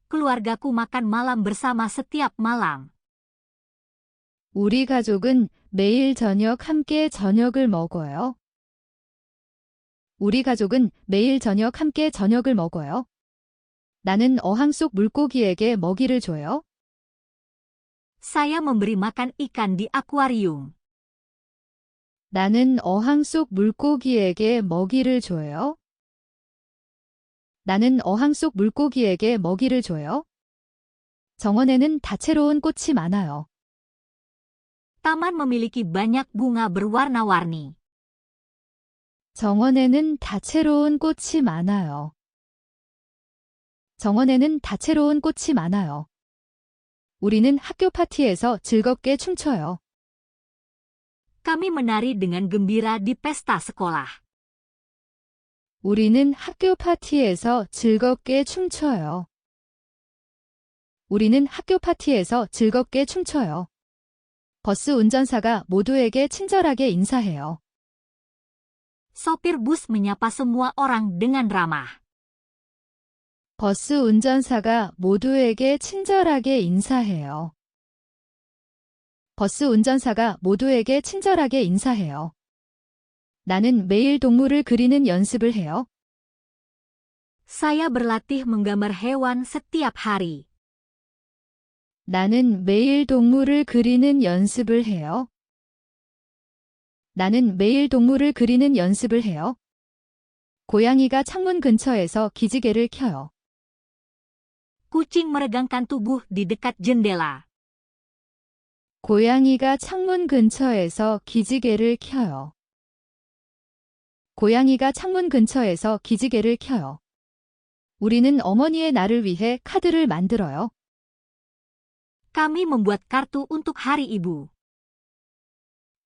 Keluargaku makan malam bersama setiap malam. 우리 가족은 매일 저녁 함께 저녁을 먹어요. 우리 가족은 매일 저녁 함께 저녁을 먹어요. 나는 어항 속 물고기에게 먹이를 줘요. Saya memberi makan ikan di akuarium. 나는 어항 속 물고기에게 먹이를 줘요. 나는 어항 속 물고기에게 먹이를 줘요. 정원에는 다채로운 꽃이 많아요. Taman memiliki banyak bunga berwarna-warni. 정원에는 다채로운 꽃이 많아요. 정원에는 다채로운 꽃이 많아요. 우리는 학교 파티에서 즐겁게 춤춰요. Kami menari dengan gembira di pesta sekolah. 우리는 학교 파티에서 즐겁게 춤춰요. 우리는 학교 파티에서 즐겁게 춤춰요. 버스 운전사가 모두에게 친절하게 인사해요. Sopir bus menyapa semua orang dengan ramah. 버스 운전사가 모두에게 친절하게 인사해요. 버스 운전사가 모두에게 친절하게 인사해요. 나는 매일 동물을 그리는 연습을 해요. Saya berlatih menggambar hewan setiap hari. 나는 매일 동물을 그리는 연습을 해요. 나는 매일 동물을 그리는 연습을 해요. 고양이가 창문 근처에서 기지개를 켜요. Kucing meregangkan tubuh di dekat jendela. 고양이가 창문 근처에서 기지개를 켜요. 고양이가 창문 근처에서 기지개를 켜요. 우리는 어머니의 날을 위해 카드를 만들어요. Kami membuat kartu untuk hari ibu.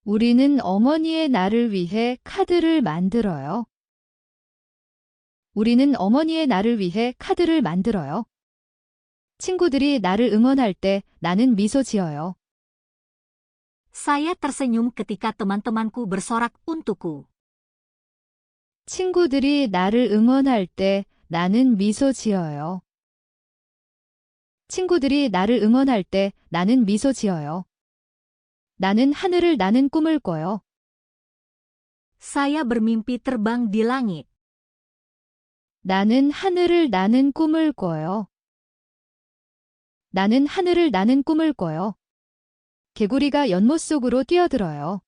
우리는 어머니의 날을 위해 카드를 만들어요. 우리는 어머니의 날을 위해 카드를 만들어요. 친구들이 나를 응원할 때 나는 미소 지어요. Saya tersenyum ketika teman-temanku bersorak untukku. 친구들이 나를 응원할 때 나는 미소 지어요. 친구들이 나를 응원할 때 나는 미소 지어요. 나는 하늘을 나는 꿈을 꿔요. Saya bermimpi terbang di langit. 나는 하늘을 나는 꿈을 꿔요. 나는 하늘을 나는 꿈을 꿔요. 개구리가 연못 속으로 뛰어들어요.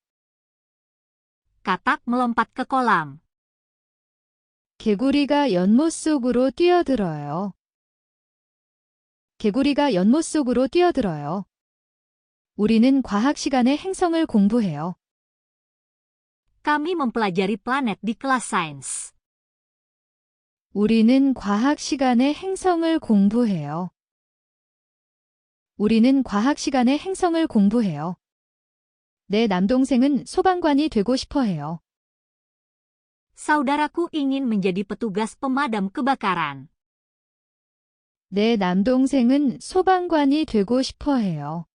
Katak melompat ke kolam. 개구리가 연못 속으로 뛰어들어요. 개구리가 연못 속으로 뛰어들어요. 우리는 과학 시간에 행성을 공부해요. Kami mempelajari planet di kelas sains. 우리는 과학 시간에 행성을 공부해요. 우리는 과학 시간에 행성을 공부해요. 내 남동생은 소방관이 되고 싶어 해요. Saudaraku ingin menjadi petugas pemadam kebakaran. 내 남동생은 소방관이 되고 싶어 해요.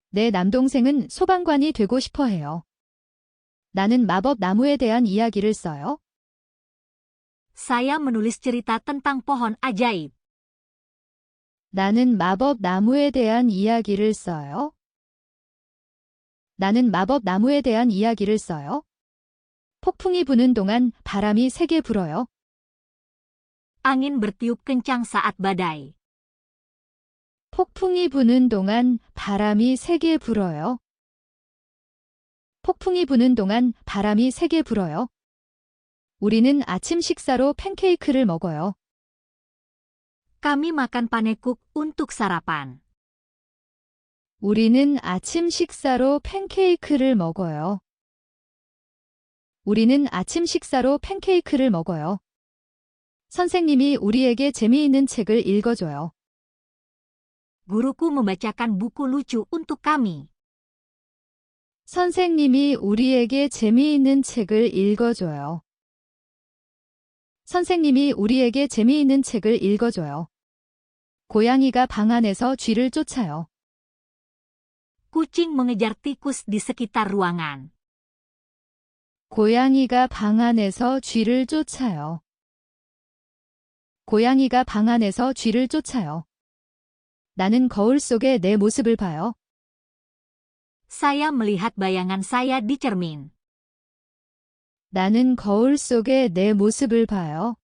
내 남동생은 소방관이 되고 싶어 해요. 나는 마법 나무에 대한 이야기를 써요. Saya menulis cerita tentang pohon ajaib. 나는 마법 나무에 대한 이야기를 써요. 나는 마법 나무에 대한 이야기를 써요. 폭풍이 부는 동안 바람이 세게 불어요. Angin bertiup kencang saat badai. 폭풍이 부는 동안 바람이 세게 불어요. 폭풍이 부는 동안 바람이 세게 불어요. 우리는 아침 식사로 팬케이크를 먹어요. Kami makan panekuk untuk sarapan. 우리는 아침 식사로 팬케이크를 먹어요. 우리는 아침 식사로 팬케이크를 먹어요. 선생님이 우리에게 재미있는 책을 읽어줘요. Guruku membacakan buku lucu untuk kami. 선생님이 우리에게 재미있는 책을 읽어줘요. 선생님이 우리에게 재미있는 책을 읽어줘요. 고양이가 방 안에서 쥐를 쫓아요. Kucing mengejar tikus di sekitar ruangan. 고양이가 방 안에서 쥐를 쫓아요. 고양이가 방 안에서 쥐를 쫓아요. 나는 거울 속에 내 모습을 봐요. Saya melihat bayangan saya di cermin. 나는 거울 속에 내 모습을 봐요.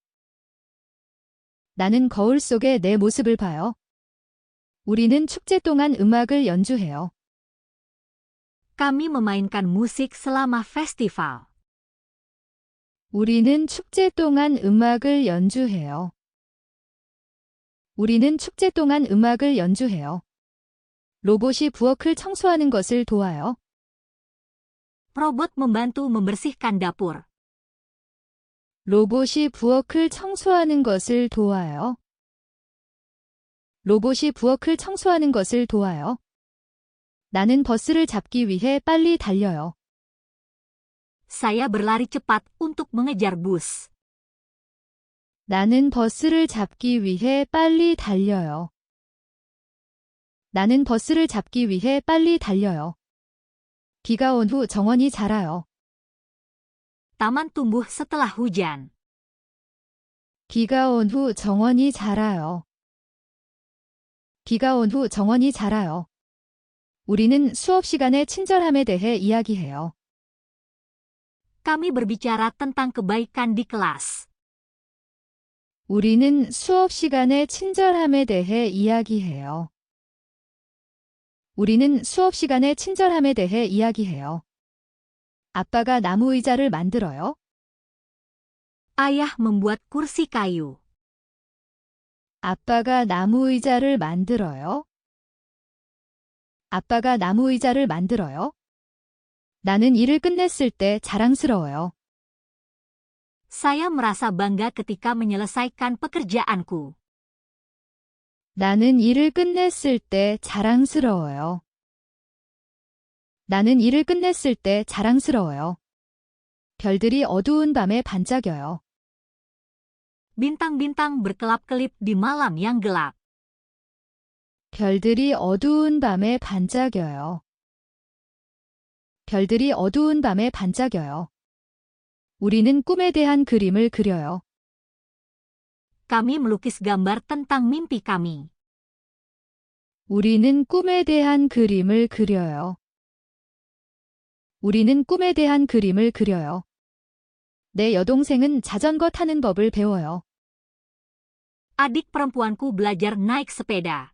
나는 거울 속에 내 모습을 봐요. 우리는 축제 동안 음악을 연주해요. Kami memainkan musik selama festival. 우리는 축제 동안 음악을 연주해요. 우리는 축제 동안 음악을 연주해요. 로봇이 부엌을 청소하는 것을 도와요. Robot membantu membersihkan dapur. 로봇이 부엌을 청소하는 것을 도와요. 로봇이 부엌을 청소하는 것을 도와요. 나는 버스를 잡기 위해 빨리 달려요. Saya berlari cepat untuk mengejar bus. 나는 버스를 잡기 위해 빨리 달려요. 나는 버스를 잡기 위해 빨리 달려요. 비가 온 후 정원이 자라요. Taman tumbuh setelah hujan. 비가 온 후 정원이 자라요. 비가 온 후 정원이 자라요. 우리는 수업 시간의 친절함에 대해 이야기해요. Kami berbicara tentang kebaikan di kelas. 우리는 수업 시간의 친절함에 대해 이야기해요. 우리는 수업 시간의 친절함에 대해 이야기해요. 아빠가 나무 의자를 만들어요. Ayah membuat kursi kayu. 아빠가 나무 의자를 만들어요. 아빠가 나무 의자를 만들어요. 나는 일을 끝냈을 때 자랑스러워요. Saya merasa bangga ketika menyelesaikan pekerjaanku. 나는 일을 끝냈을 때 자랑스러워요. 나는 일을 끝냈을 때 자랑스러워요. 별들이 어두운 밤에 반짝여요. Bintang-bintang berkelap-kelip di malam yang gelap. 별들이 어두운 밤에 반짝여요. 별들이 어두운 밤에 반짝여요. 우리는 꿈에 대한 그림을 그려요. Kami melukis gambar tentang mimpi kami. 우리는 꿈에 대한 그림을 그려요. 우리는 꿈에 대한 그림을 그려요. 내 여동생은 자전거 타는 법을 배워요. Adik perempuanku belajar naik sepeda.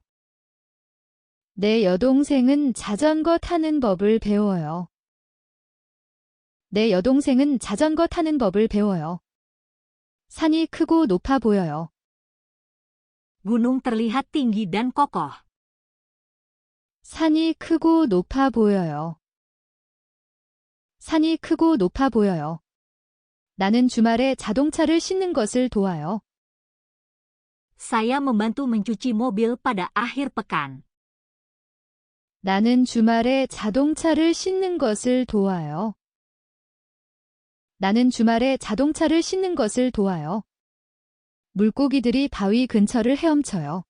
내 여동생은 자전거 타는 법을 배워요. 내 여동생은 자전거 타는 법을 배워요. 산이 크고 높아 보여요. Gunung terlihat tinggi dan kokoh. 산이 크고 높아 보여요. 산이 크고 높아 보여요. 나는 주말에 자동차를 씻는 것을 도와요. Saya membantu mencuci mobil pada akhir pekan. 나는 주말에 자동차를 씻는 것을 도와요. 나는 주말에 자동차를 씻는 것을 도와요. 물고기들이 바위 근처를 헤엄쳐요.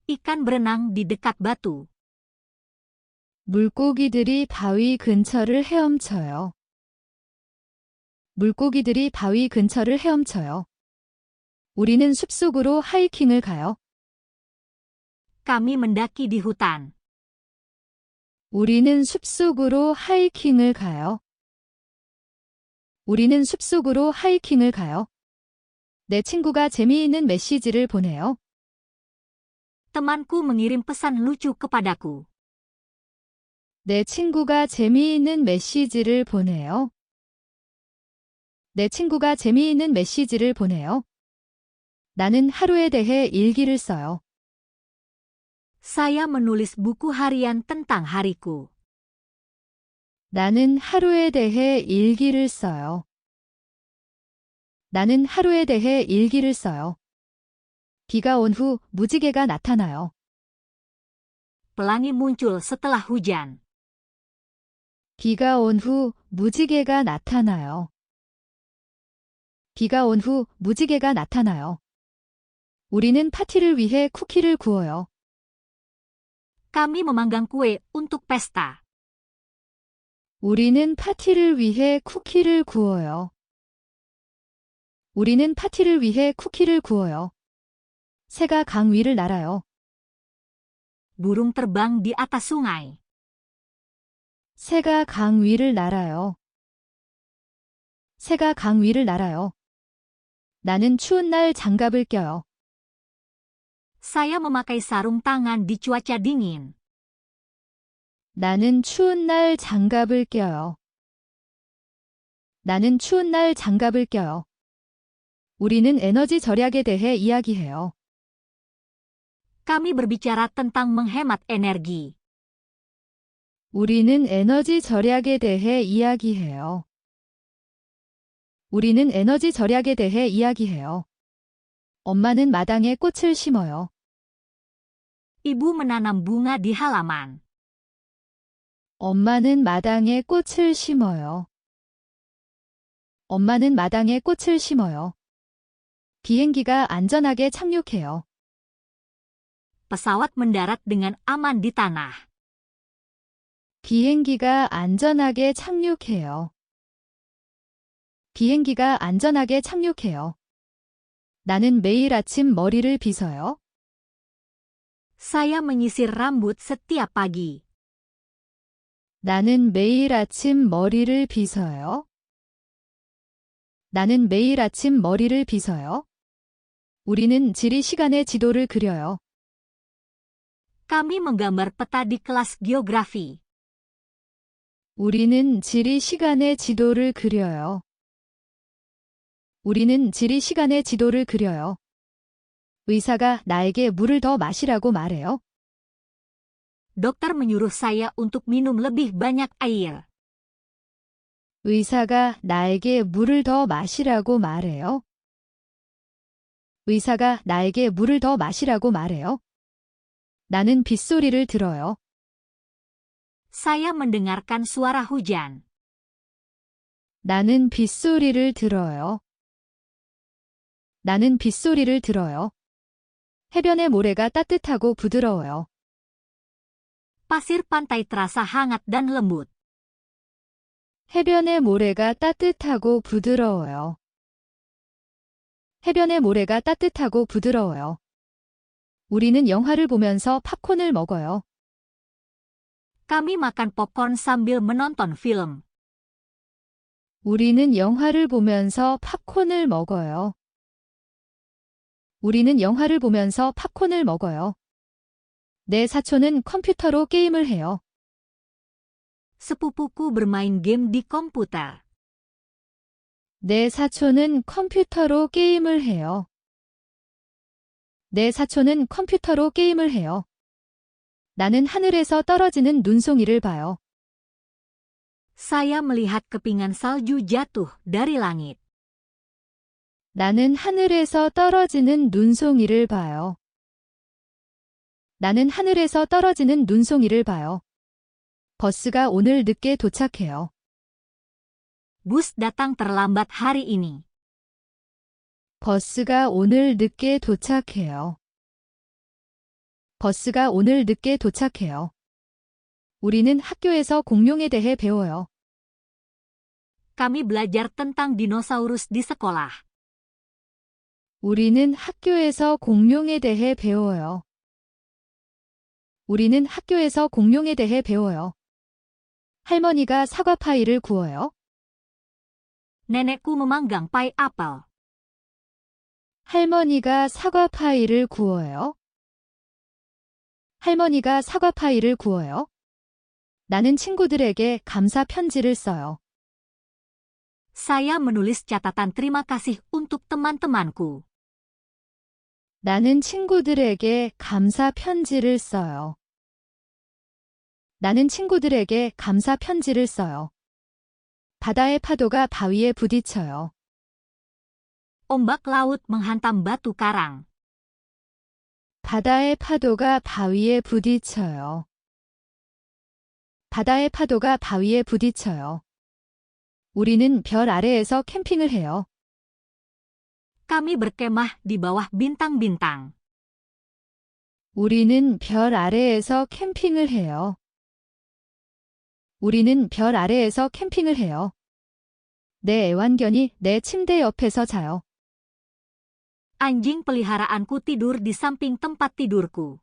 Ikan berenang di dekat batu. 물고기들이 바위 근처를 헤엄쳐요. 물고기들이 바위 근처를 헤엄쳐요. 우리는 숲속으로 하이킹을 가요. Kami mendaki di hutan. 우리는 숲속으로 하이킹을 가요. 우리는 숲속으로 하이킹을 가요. 내 친구가 재미있는 메시지를 보내요. Temanku mengirim pesan lucu kepadaku. 내 친구가 재미있는 메시지를 보내요. 내 친구가 재미있는 메시지를 보내요. 나는 하루에 대해 일기를 써요. Saya menulis buku harian tentang hariku. 나는 하루에 대해 일기를 써요. 나는 하루에 대해 일기를 써요. 비가 온 후 무지개가 나타나요. Pelangi muncul setelah hujan. 비가 온 후 무지개가 나타나요. 비가 온 후 무지개가 나타나요. 우리는 파티를 위해 쿠키를 구워요. Kami memanggang kue untuk pesta. 우리는 파티를 위해 쿠키를 구워요. 우리는 파티를 위해 쿠키를 구워요. 새가 강 위를 날아요. Burung terbang di atas sungai. 새가 강 위를 날아요. 새가 강 위를 날아요. 나는 추운 날 장갑을 껴요. Saya memakai sarung tangan di cuaca dingin. 나는 추운 날 장갑을 껴요. 나는 추운 날 장갑을 껴요. 우리는 에너지 절약에 대해 이야기해요. Kami berbicara tentang menghemat energi. 우리는 에너지 절약에 대해 이야기해요. 우리는 에너지 절약에 대해 이야기해요. 엄마는 마당에 꽃을 심어요. Ibu menanam bunga di halaman. 엄마는 마당에 꽃을 심어요. 엄마는 마당에 꽃을 심어요. 비행기가 안전하게 착륙해요. Pesawat mendarat dengan aman di tanah. 비행기가 안전하게 착륙해요. 비행기가 안전하게 착륙해요. 나는 매일 아침 머리를 빗어요. Saya menyisir rambut setiap pagi. 나는 매일 아침 머리를 빗어요. 나는 매일 아침 머리를 빗어요. 우리는 지리 시간의 지도를 그려요. Kami menggambar peta di kelas geografi. 우리는 지리 시간의 지도를 그려요. 우리는 지리 시간의 지도를 그려요. 의사가 나에게 물을 더 마시라고 말해요. Dokter menyuruh saya untuk minum lebih banyak air. 의사가 나에게 물을 더 마시라고 말해요. 의사가 나에게 물을 더 마시라고 말해요. 나는 빗소리를 들어요. Saya mendengarkan suara hujan. 나는 빗소리를 들어요. 나는 빗소리를 들어요. 해변의 모래가 따뜻하고 부드러워요. Pasir pantai terasa hangat dan lembut. 해변의 모래가 따뜻하고 부드러워요. 해변의 모래가 따뜻하고 부드러워요. 우리는 영화를 보면서 팝콘을 먹어요. Kami makan popcorn sambil menonton film. 우리는 영화를 보면서 팝콘을 먹어요. 우리는 영화를 보면서 팝콘을 먹어요. 내 사촌은 컴퓨터로 게임을 해요. Sepupuku bermain game di komputer. 내 사촌은 컴퓨터로 게임을 해요. 내 사촌은 컴퓨터로 게임을 해요. 나는 하늘에서 떨어지는 눈송이를 봐요. Saya melihat kepingan salju jatuh dari langit. 나는 하늘에서 떨어지는 눈송이를 봐요. 나는 하늘에서 떨어지는 눈송이를 봐요. 버스가 오늘 늦게 도착해요. Bus datang terlambat hari ini. 버스가 오늘 늦게 도착해요. 버스가 오늘 늦게 도착해요. 우리는 학교에서 공룡에 대해 배워요. Kami belajar tentang dinosaurus di sekolah. 우리는 학교에서 공룡에 대해 배워요. 우리는 학교에서 공룡에 대해 배워요. 할머니가 사과 파이를 구워요. Nenekku memanggang pai apel. 할머니가 사과 파이를 구워요. 할머니가 사과 파이를 구워요. 나는 친구들에게 감사 편지를 써요. Saya menulis catatan terima kasih untuk teman-temanku. 나는 친구들에게 감사 편지를 써요. 나는 친구들에게 감사 편지를 써요. 바다의 파도가 바위에 부딪혀요. Ombak laut menghantam batu karang. 바다의 파도가 바위에 부딪혀요. 바다의 파도가 바위에 부딪혀요. 우리는 별 아래에서 캠핑을 해요. Kami berkemah di bawah bintang-bintang. 우리는 별 아래에서 캠핑을 해요. 우리는 별 아래에서 캠핑을 해요. 내 애완견이 내 침대 옆에서 자요. Anjing peliharaanku tidur di samping tempat tidurku.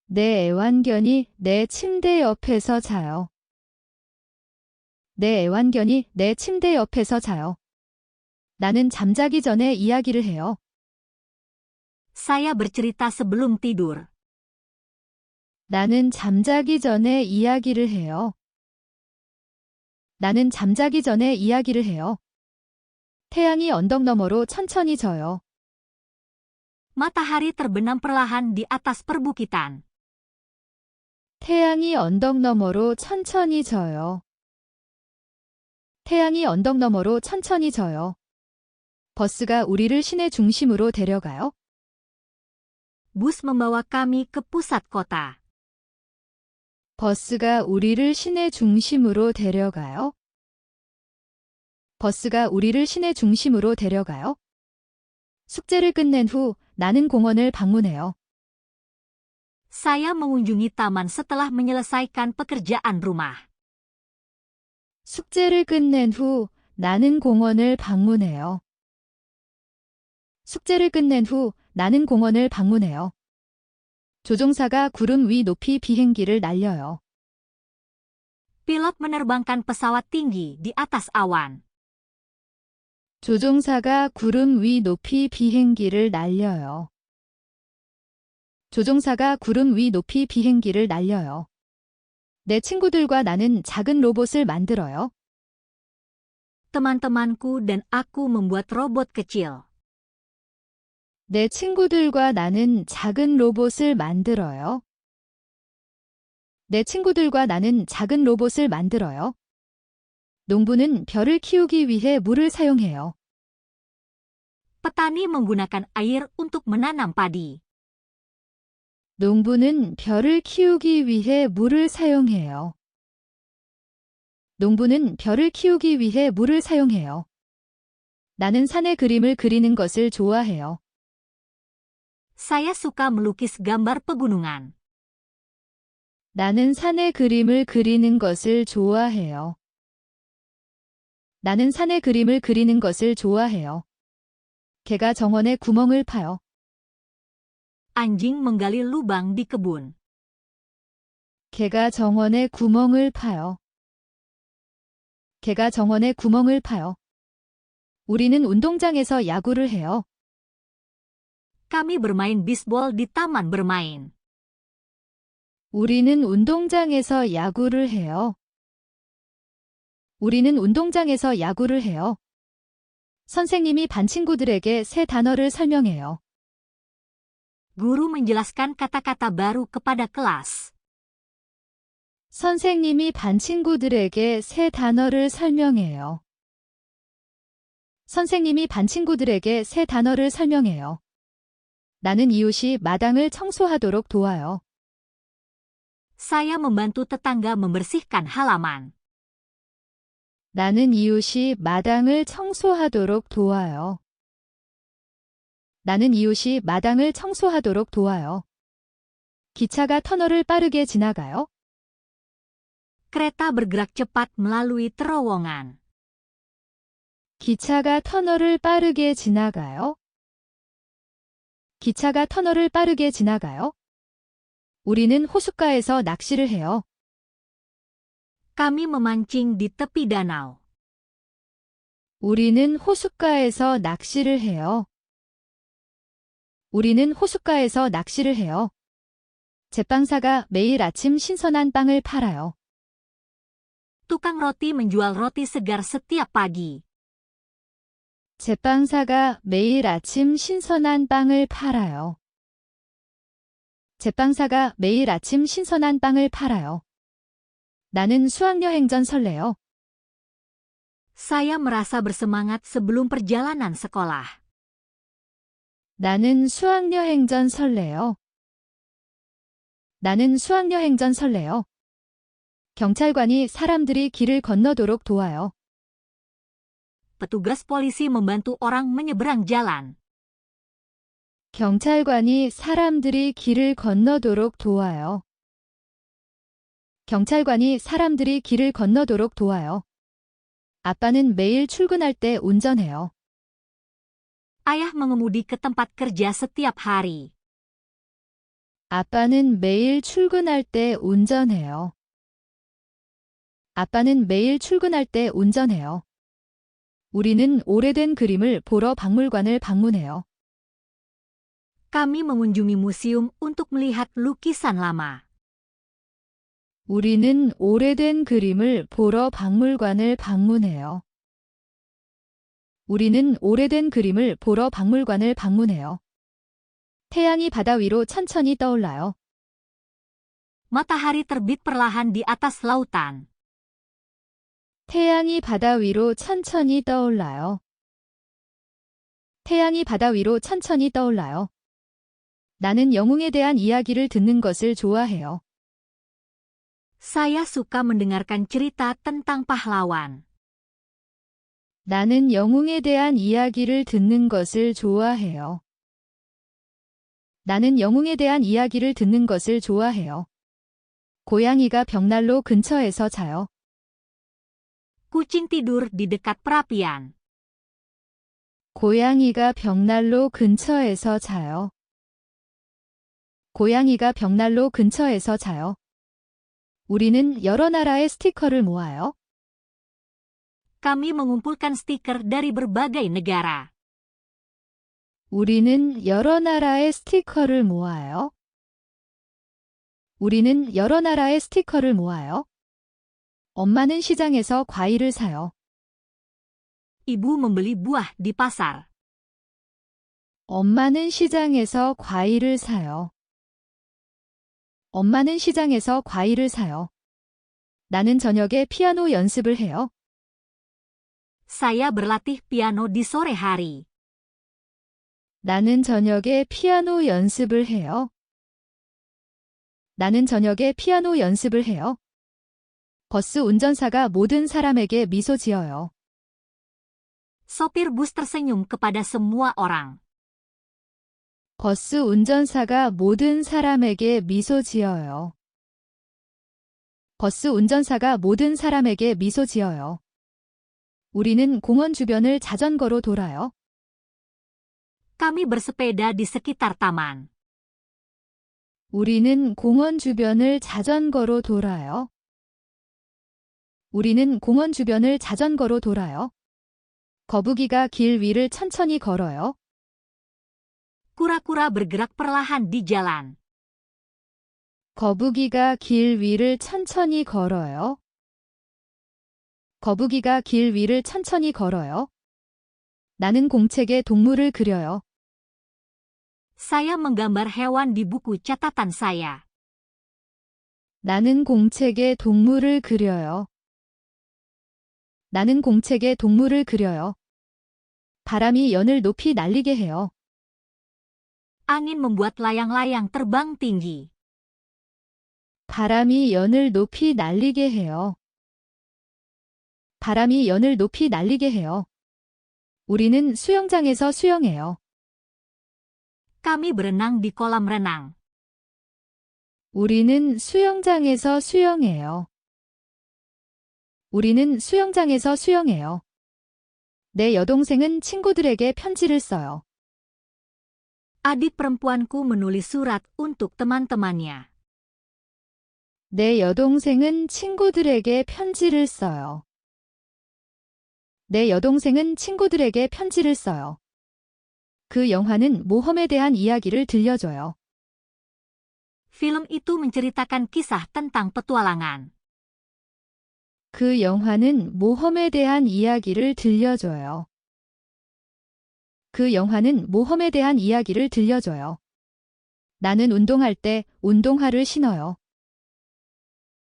내 애완견이 내 침대 옆에서 자요. 내 애완견이 내 침대 옆에서 자요. 나는 잠자기 전에 이야기를 해요. Saya bercerita sebelum tidur. 나는 잠자기 전에 이야기를 해요. 나는 잠자기 전에 이야기를 해요. 태양이 언덕 너머로 천천히 져요. Matahari terbenam perlahan di atas perbukitan. 태양이 언덕 너머로 천천히 져요. 태양이 언덕 너머로 천천히 져요. 버스가 우리를 시내 중심으로 데려가요. Bus membawa kami ke pusat kota. 버스가 우리를 시내 중심으로 데려가요. 버스가 우리를 시내 중심으로 데려가요. 숙제를 끝낸 후 나는 공원을 방문해요. Saya mengunjungi taman setelah menyelesaikan pekerjaan rumah. 숙제를 끝낸 후 나는 공원을 방문해요. 숙제를 끝낸 후 나는 공원을 방문해요. 조종사가 구름 위 높이 비행기를 날려요. Pilot menerbangkan pesawat tinggi di atas awan. 조종사가 구름 위 높이 비행기를 날려요. 조종사가 구름 위 높이 비행기를 날려요. 내 친구들과 나는 작은 로봇을 만들어요. Teman-temanku dan aku membuat robot kecil. 내 친구들과 나는 작은 로봇을 만들어요. 내 친구들과 나는 작은 로봇을 만들어요. 농부는 벼를 키우기 위해 물을 사용해요. Petani menggunakan air untuk menanam padi. 농부는 벼를 키우기 위해 물을 사용해요. 농부는 벼를 키우기 위해 물을 사용해요. 나는 산의 그림을 그리는 것을 좋아해요. Saya suka melukis gambar pegunungan. 나는 산의 그림을 그리는 것을 좋아해요. 나는 산의 그림을 그리는 것을 좋아해요. 개가 정원에 구멍을 파요. Anjing menggali lubang di kebun. 개가 정원에 구멍을 파요. 개가 정원에 구멍을 파요. 우리는 운동장에서 야구를 해요. Kami bermain bisbol di taman bermain. 우리는 운동장에서 야구를 해요. 우리는 운동장에서 야구를 해요. 선생님이 반 친구들에게 새 단어를 설명해요. Guru menjelaskan kata-kata baru kepada kelas. 선생님이 반 친구들에게 새 단어를 설명해요. 선생님이 반 친구들에게 새 단어를 설명해요. 나는 이웃이 마당을 청소하도록 도와요. Saya membantu tetangga membersihkan halaman. 나는 이웃이 마당을 청소하도록 도와요. 나는 이웃이 마당을 청소하도록 도와요. 기차가 터널을 빠르게 지나가요. Kereta bergerak cepat melalui terowongan. 기차가 터널을 빠르게 지나가요. 기차가 터널을 빠르게 지나가요. 우리는 호숫가에서 낚시를 해요. Kami memancing di tepi danau. 우리는 호숫가에서 낚시를 해요. 우리는 호숫가에서 낚시를 해요. 제빵사가 매일 아침 신선한 빵을 팔아요. Tukang roti menjual roti segar setiap pagi. 제빵사가 매일 아침 신선한 빵을 팔아요. 제빵사가 매일 아침 신선한 빵을 팔아요. 나는 수학여행 전 설레요. Saya merasa bersemangat sebelum perjalanan sekolah. 나는 수학여행 전 설레요. 나는 수학여행 전 설레요. 경찰관이 사람들이 길을 건너도록 도와요. Petugas polisi membantu orang menyeberang jalan. 경찰관이 사람들이 길을 건너도록 도와요. 경찰관이 사람들이 길을 건너도록 도와요. 아빠는 매일 출근할 때 운전해요. Ayah mengemudi ke tempat kerja setiap hari. 아빠는 매일 출근할 때 운전해요. 아빠는 매일 출근할 때 운전해요. 우리는 오래된 그림을 보러 박물관을 방문해요. Kami mengunjungi museum untuk melihat lukisan lama. 우리는 오래된 그림을 보러 박물관을 방문해요. 우리는 오래된 그림을 보러 박물관을 방문해요. 태양이 바다 위로 천천히 떠올라요. Matahari terbit perlahan di atas lautan. 태양이 바다 위로 천천히 떠올라요. 태양이 바다 위로 천천히 떠올라요. 나는 영웅에 대한 이야기를 듣는 것을 좋아해요. Saya suka mendengarkan cerita tentang pahlawan. 나는 영웅에 대한 이야기를 듣는 것을 좋아해요. 나는 영웅에 대한 이야기를 듣는 것을 좋아해요. 고양이가 벽난로 근처에서 자요. Kucing tidur di dekat perapian. 고양이가 벽난로 근처에서 자요. 고양이가 벽난로 근처에서 자요. 우리는 여러 나라의 스티커를 모아요. Kami mengumpulkan stiker dari berbagai negara. 우리는 여러 나라의 스티커를 모아요. 우리는 여러 나라의 스티커를 모아요. 엄마는 시장에서 과일을 사요. Ibu membeli buah di pasar. 엄마는 시장에서 과일을 사요. 엄마는 시장에서 과일을 사요. 나는 저녁에 피아노 연습을 해요. Saya berlatih piano di sore hari. 나는 저녁에 피아노 연습을 해요. 나는 저녁에 피아노 연습을 해요. 버스 운전사가 모든 사람에게 미소 지어요. Sopir bus tersenyum kepada semua orang. 버스 운전사가 모든 사람에게 미소 지어요. 버스 운전사가 모든 사람에게 미소 지어요. 우리는 공원 주변을 자전거로 돌아요. Kami bersepeda di sekitar taman. 우리는 공원 주변을 자전거로 돌아요. 우리는 공원 주변을 자전거로 돌아요. 거북이가 길 위를 천천히 걸어요. Kura-kura bergerak perlahan di jalan. 거북이가 길 위를 천천히 걸어요. 거북이가 길 위를 천천히 걸어요. 나는 공책에 동물을 그려요. Saya menggambar hewan di buku catatan saya. 나는 공책에 동물을 그려요. 나는 공책에 동물을 그려요. 바람이 연을 높이 날리게 해요. Angin membuat layang-layang terbang tinggi. 바람이 연을 높이 날리게 해요. 바람이 연을 높이 날리게 해요. 우리는 수영장에서 수영해요. Kami berenang di kolam renang. 우리는 수영장에서 수영해요. 우리는 수영장에서 수영해요. 내 여동생은 친구들에게 편지를 써요. Adik perempuanku menulis surat untuk teman-temannya. 내 여동생은 친구들에게 편지를 써요. 내 여동생은 친구들에게 편지를 써요. 그 영화는 모험에 대한 이야기를 들려줘요. Film itu menceritakan kisah tentang petualangan. 그 영화는 모험에 대한 이야기를 들려줘요. 그 영화는 모험에 대한 이야기를 들려줘요. 나는 운동할 때 운동화를 신어요.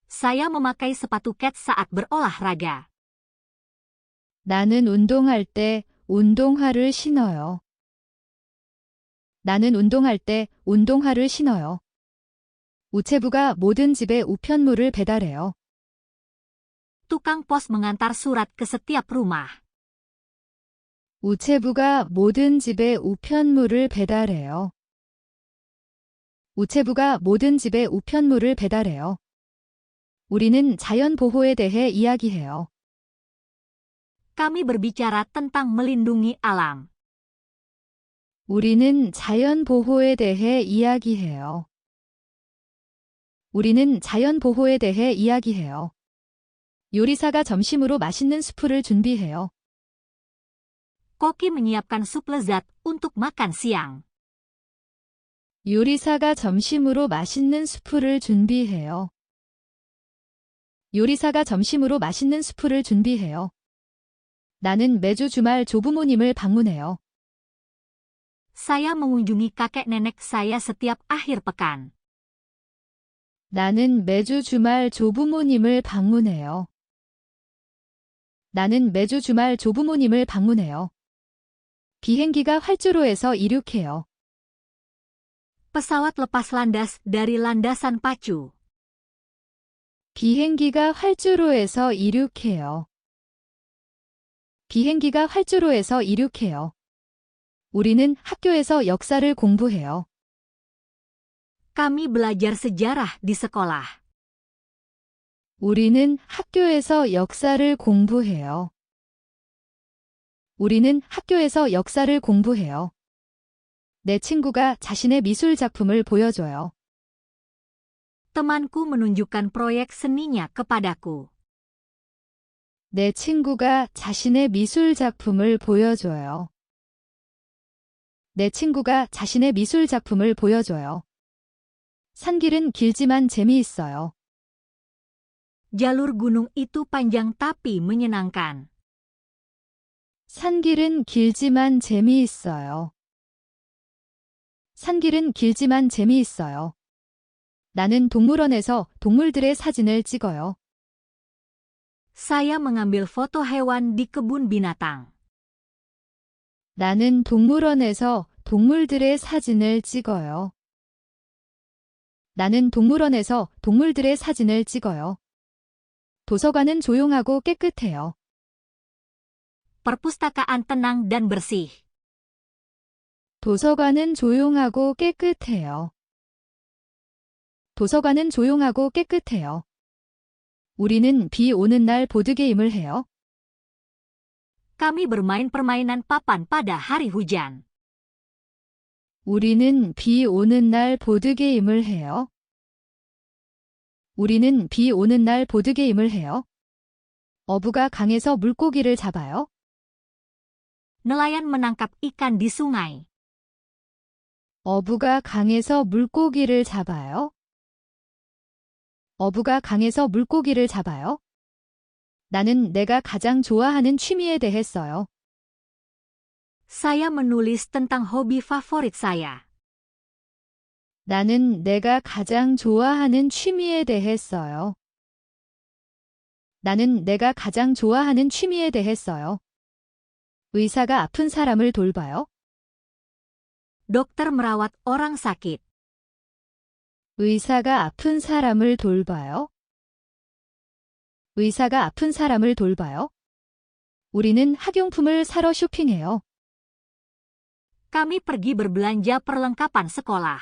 Saya memakai sepatu kets saat berolahraga. 나는 운동할 때 운동화를 신어요. 나는 운동할 때 운동화를 신어요. 우체부가 모든 집에 우편물을 배달해요. Tukang pos mengantar surat ke setiap rumah. 우체부가 모든 집에 우편물을 배달해요. 우체부가 모든 집에 우편물을 배달해요. 우리는 자연 보호에 대해 이야기해요. Kami berbicara tentang melindungi alam. 우리는 자연 보호에 대해 이야기해요. 우리는 자연 보호에 대해 이야기해요. 요리사가 점심으로 맛있는 수프를 준비해요. Koki menyiapkan sup lezat untuk makan siang. 요리사가 점심으로 맛있는 수프를 준비해요. 요리사가 점심으로 맛있는 수프를 준비해요. 나는 매주 주말 조부모님을 방문해요. Saya mengunjungi kakek nenek saya setiap akhir pekan. 나는 매주 주말 조부모님을 방문해요. 나는 매주 주말 조부모님을 방문해요. 비행기가 활주로에서 이륙해요. Pesawat lepas landas dari landasan pacu. 비행기가 활주로에서 이륙해요. 비행기가 활주로에서 이륙해요. 우리는 학교에서 역사를 공부해요. Kami belajar sejarah di sekolah. 우리는 학교에서 역사를 공부해요. 우리는 학교에서 역사를 공부해요. 내 친구가 자신의 미술 작품을 보여줘요. Temanku menunjukkan proyek seninya kepadaku. 내 친구가 자신의 미술 작품을 보여줘요. 내 친구가 자신의 미술 작품을 보여줘요. 산길은 길지만 재미있어요. Jalur gunung itu panjang tapi menyenangkan. 산길은 길지만 재미있어요. 산길은 길지만 재미있어요. 나는 동물원에서 동물들의 사진을 찍어요. Saya mengambil foto hewan di kebun binatang. 나는 동물원에서 동물들의 사진을 찍어요. 나는 동물원에서 동물들의 사진을 찍어요. 도서관은 조용하고 깨끗해요. Perpustakaan tenang dan bersih. 도서관은 조용하고 깨끗해요. 도서관은 조용하고 깨끗해요. 우리는 비 오는 날 보드게임을 해요. Kami bermain permainan papan pada hari hujan. 우리는 비 오는 날 보드게임을 해요. 우리는 비 오는 날 보드게임을 해요. 어부가 강에서 물고기를 잡아요. Nelayan menangkap ikan di sungai. 어부가 강에서 물고기를 잡아요. 어부가 강에서 물고기를 잡아요. 나는 내가 가장 좋아하는 취미에 대해 써요. Saya menulis tentang hobi favorit saya. 나는 내가 가장 좋아하는 취미에 대해 써요. 나는 내가 가장 좋아하는 취미에 대해 써요. 의사가 아픈 사람을 돌봐요. Dokter merawat orang sakit. 의사가 아픈 사람을 돌봐요. 의사가 아픈 사람을 돌봐요. 우리는 학용품을 사러 쇼핑해요. Kami pergi berbelanja perlengkapan sekolah.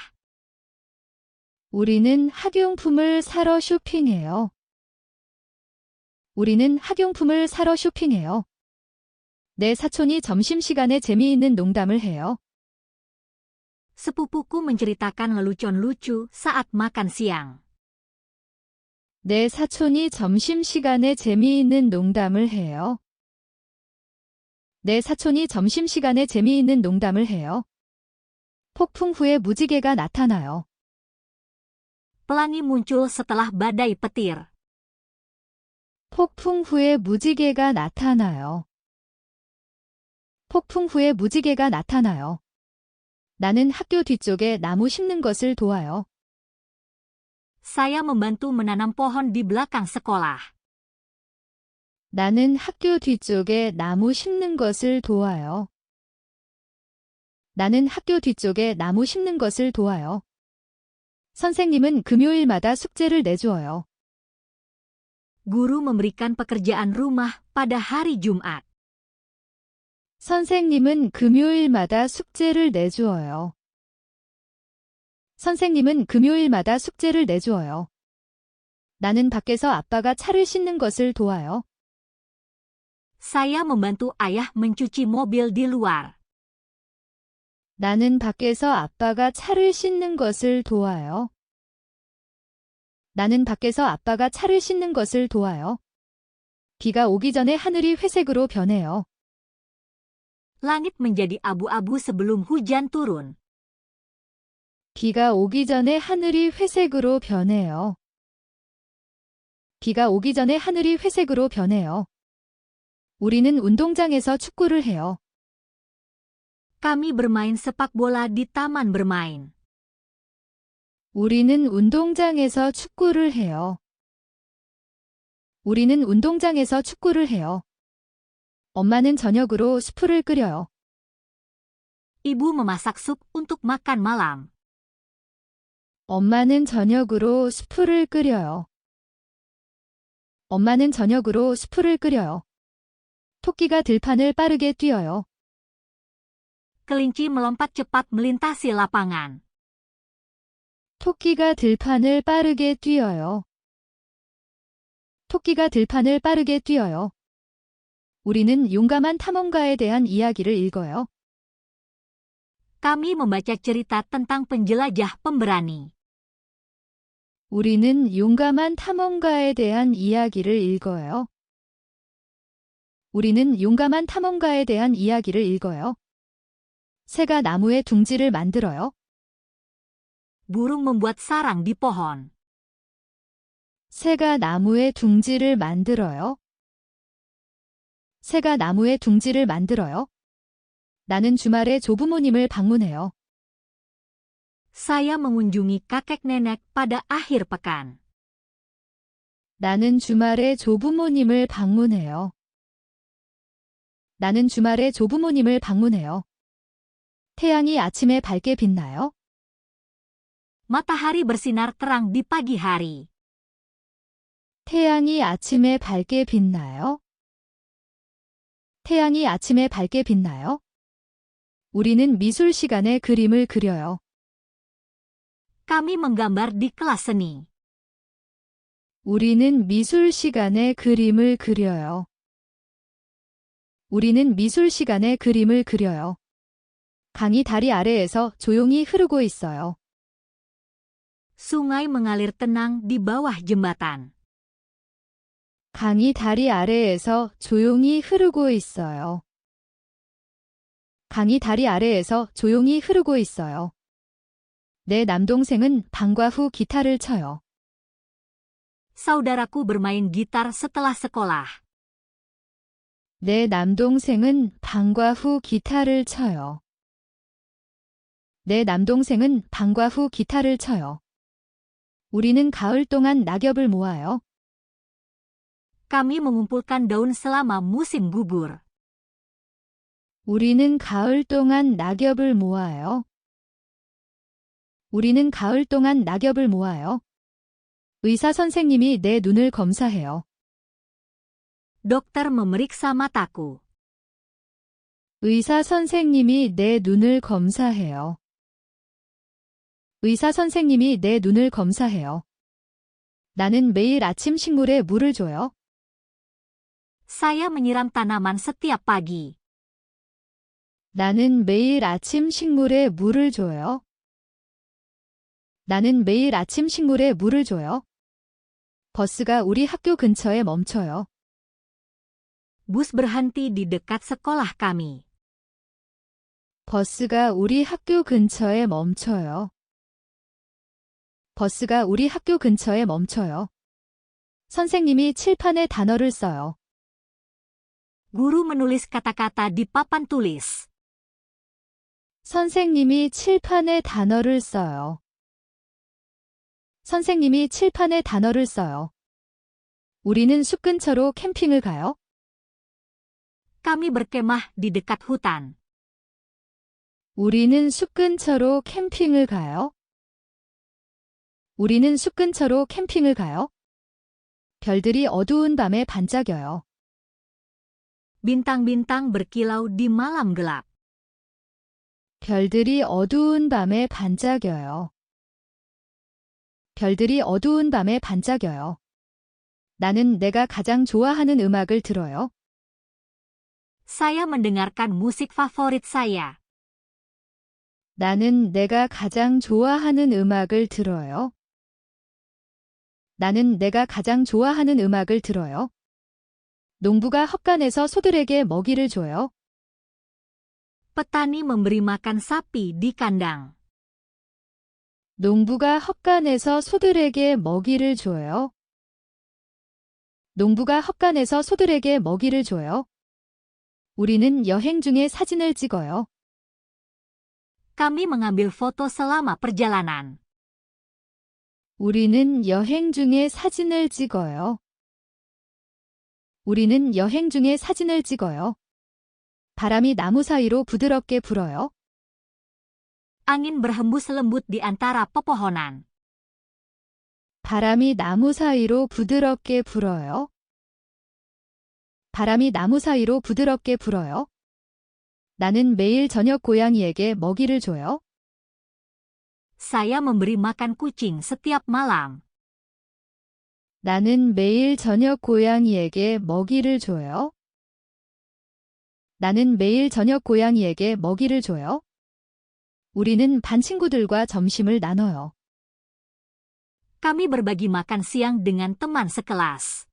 우리는 학용품을 사러 쇼핑해요. 우리는 학용품을 사러 쇼핑해요. 내 사촌이 점심시간에 재미있는 농담을 해요. Sepupuku menceritakan lelucon lucu saat makan siang. 내 사촌이 점심시간에 재미있는 농담을 해요. 내 사촌이 점심시간에 재미있는 농담을 해요. 폭풍 후에 무지개가 나타나요. Pelangi muncul setelah badai petir. 폭풍 후에 무지개가 나타나요. 폭풍 후에 무지개가 나타나요. 나는 학교 뒤쪽에 나무 심는 것을 도와요. Saya membantu menanam pohon di belakang sekolah. 나는 학교 뒤쪽에 나무 심는 것을 도와요. 나는 학교 뒤쪽에 나무 심는 것을 도와요. 선생님은 금요일마다 숙제를 내주어요. Guru memberikan pekerjaan rumah pada hari Jumat. 선생님은 금요일마다 숙제를 내주어요. 선생님은 금요일마다 숙제를 내주어요. 나는 밖에서 아빠가 차를 씻는 것을 도와요. Saya membantu ayah mencuci mobil di luar. 나는 밖에서 아빠가 차를 씻는 것을 도와요. 나는 밖에서 아빠가 차를 씻는 것을 도와요. 비가 오기 전에 하늘이 회색으로 변해요. Langit menjadi abu-abu sebelum hujan turun. 비가 오기 전에 하늘이 회색으로 변해요. 비가 오기 전에 하늘이 회색으로 변해요. 우리는 운동장에서 축구를 해요. Kami bermain sepak bola di taman bermain. 우리는 운동장에서 축구를 해요. 우리는 운동장에서 축구를 해요. 엄마는 저녁으로 수프를 끓여요. Ibu memasak sup untuk makan malam. 엄마는 저녁으로 수프를 끓여요. 엄마는 저녁으로 수프를 끓여요. 토끼가 들판을 빠르게 뛰어요. Kelinci melompat cepat melintasi lapangan. 토끼가 들판을 빠르게 뛰어요. 토끼가 들판을 빠르게 뛰어요. 우리는 용감한 탐험가에 대한 이야기를 읽어요. Kami membaca cerita tentang penjelajah pemberani. 우리는 용감한 탐험가에 대한 이야기를 읽어요. 우리는 용감한 탐험가에 대한 이야기를 읽어요. 새가 나무에 둥지를 만들어요. Burung membuat sarang di pohon. 새가 나무에 둥지를 만들어요. 새가 나무에 둥지를 만들어요. 나는 주말에 조부모님을 방문해요. Saya mengunjungi kakek nenek pada akhir pekan. 나는 주말에 조부모님을 방문해요. 나는 주말에 조부모님을 방문해요. 태양이 아침에 밝게 빛나요. Matahari bersinar terang di pagi hari. 태양이 아침에 밝게 빛나요. 태양이 아침에 밝게 빛나요. 우리는 미술 시간에 그림을 그려요. Kami menggambar di kelas seni. 우리는 미술 시간에 그림을 그려요. 우리는 미술 시간에 그림을 그려요. 강이 다리 아래에서 조용히 흐르고 있어요. Sungai mengalir tenang di bawah jembatan. 강이 다리 아래에서 조용히 흐르고 있어요. 강이 다리 아래에서 조용히 흐르고 있어요. 내 남동생은 방과 후 기타를 쳐요. Saudaraku bermain gitar setelah sekolah. 내 남동생은 방과 후 기타를 쳐요. 내 남동생은 방과 후 기타를 쳐요. 우리는 가을 동안 낙엽을 모아요. Kami mengumpulkan daun selama musim gugur. 우리는 가을 동안 낙엽을 모아요. 우리는 가을 동안 낙엽을 모아요. 의사 선생님이 내 눈을 검사해요. Dokter memeriksa mataku. 의사 선생님이 내 눈을 검사해요. 의사 선생님이 내 눈을 검사해요. 나는 매일 아침 식물에 물을 줘요. Saya menyiram tanaman setiap pagi. 나는 매일 아침 식물에 물을 줘요. 나는 매일 아침 식물에 물을 줘요. 버스가 우리 학교 근처에 멈춰요. Bus berhenti di dekat sekolah kami. 버스가 우리 학교 근처에 멈춰요. 버스가 우리 학교 근처에 멈춰요. 선생님이 칠판에 단어를 써요. Guru menulis kata-kata di papan tulis. 선생님이 칠판에 단어를 써요. 선생님이 칠판에 단어를 써요. 우리는 숲 근처로 캠핑을 가요. Kami berkemah di dekat hutan. 우리는 숲 근처로 캠핑을 가요. 우리는 숲 근처로 캠핑을 가요. 별들이 어두운 밤에 반짝여요. Bintang-bintang berkilau di malam gelap. 별들이 어두운 밤에 반짝여요. 별들이 어두운 밤에 반짝여요. 나는 내가 가장 좋아하는 음악을 들어요. Saya mendengarkan musik favorit saya. 나는 내가 가장 좋아하는 음악을 들어요. 나는 내가 가장 좋아하는 음악을 들어요. 농부가 헛간에서 소들에게 먹이를 줘요. Petani memberi makan sapi di kandang. 농부가 헛간에서 소들에게 먹이를 줘요. 농부가 헛간에서 소들에게 먹이를 줘요. 우리는 여행 중에 사진을 찍어요. Kami mengambil foto selama perjalanan. 우리는 여행 중에 사진을 찍어요. 우리는 여행 중에 사진을 찍어요. 바람이 나무 사이로 부드럽게 불어요. Angin berhembus lembut di antara pepohonan. 바람이 나무 사이로 부드럽게 불어요. 바람이 나무 사이로 부드럽게 불어요. 나는 매일 저녁 고양이에게 먹이를 줘요. Saya memberi makan kucing setiap malam. 나는 매일 저녁 고양이에게 먹이를 줘요. 나는 매일 저녁 고양이에게 먹이를 줘요. 우리는 반 친구들과 점심을 나눠요. Kami berbagi makan siang dengan teman sekelas.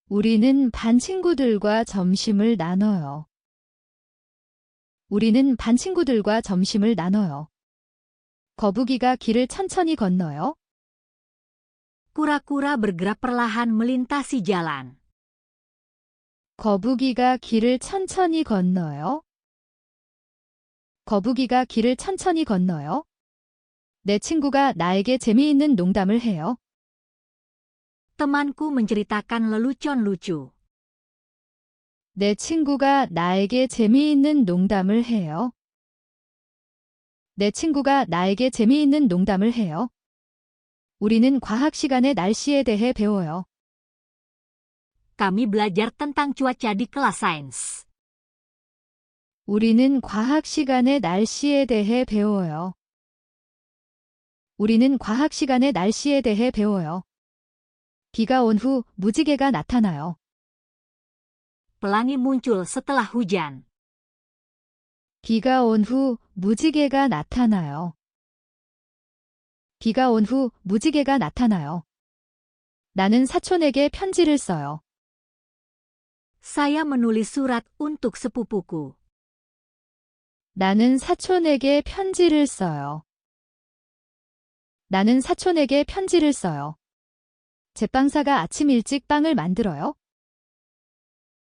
우리는 반 친구들과 점심을 나눠요. 우리는 반 친구들과 점심을 나눠요. 거북이가 길을 천천히 건너요. Kura-kura bergerak perlahan melintasi jalan. 거북이가 길을 천천히 건너요. 거북이가 길을 천천히 건너요. 내 친구가 나에게 재미있는 농담을 해요. Temanku menceritakan lelucon lucu. 내 친구가 나에게 재미있는 농담을 해요. 내 친구가 나에게 재미있는 농담을 해요. 우리는 과학 시간에 날씨에 대해 배워요. Kami belajar tentang cuaca di kelas sains. 우리는 과학 시간에 날씨에 대해 배워요. 우리는 과학 시간에 날씨에 대해 배워요. 비가 온 후 무지개가 나타나요. Pelangi muncul setelah hujan. 비가 온 후 무지개가 나타나요. 비가 온 후 무지개가 나타나요. 나는 사촌에게 편지를 써요. Saya menulis surat untuk sepupuku. 나는 사촌에게 편지를 써요. 나는 사촌에게 편지를 써요. 제빵사가 아침 일찍 빵을 만들어요.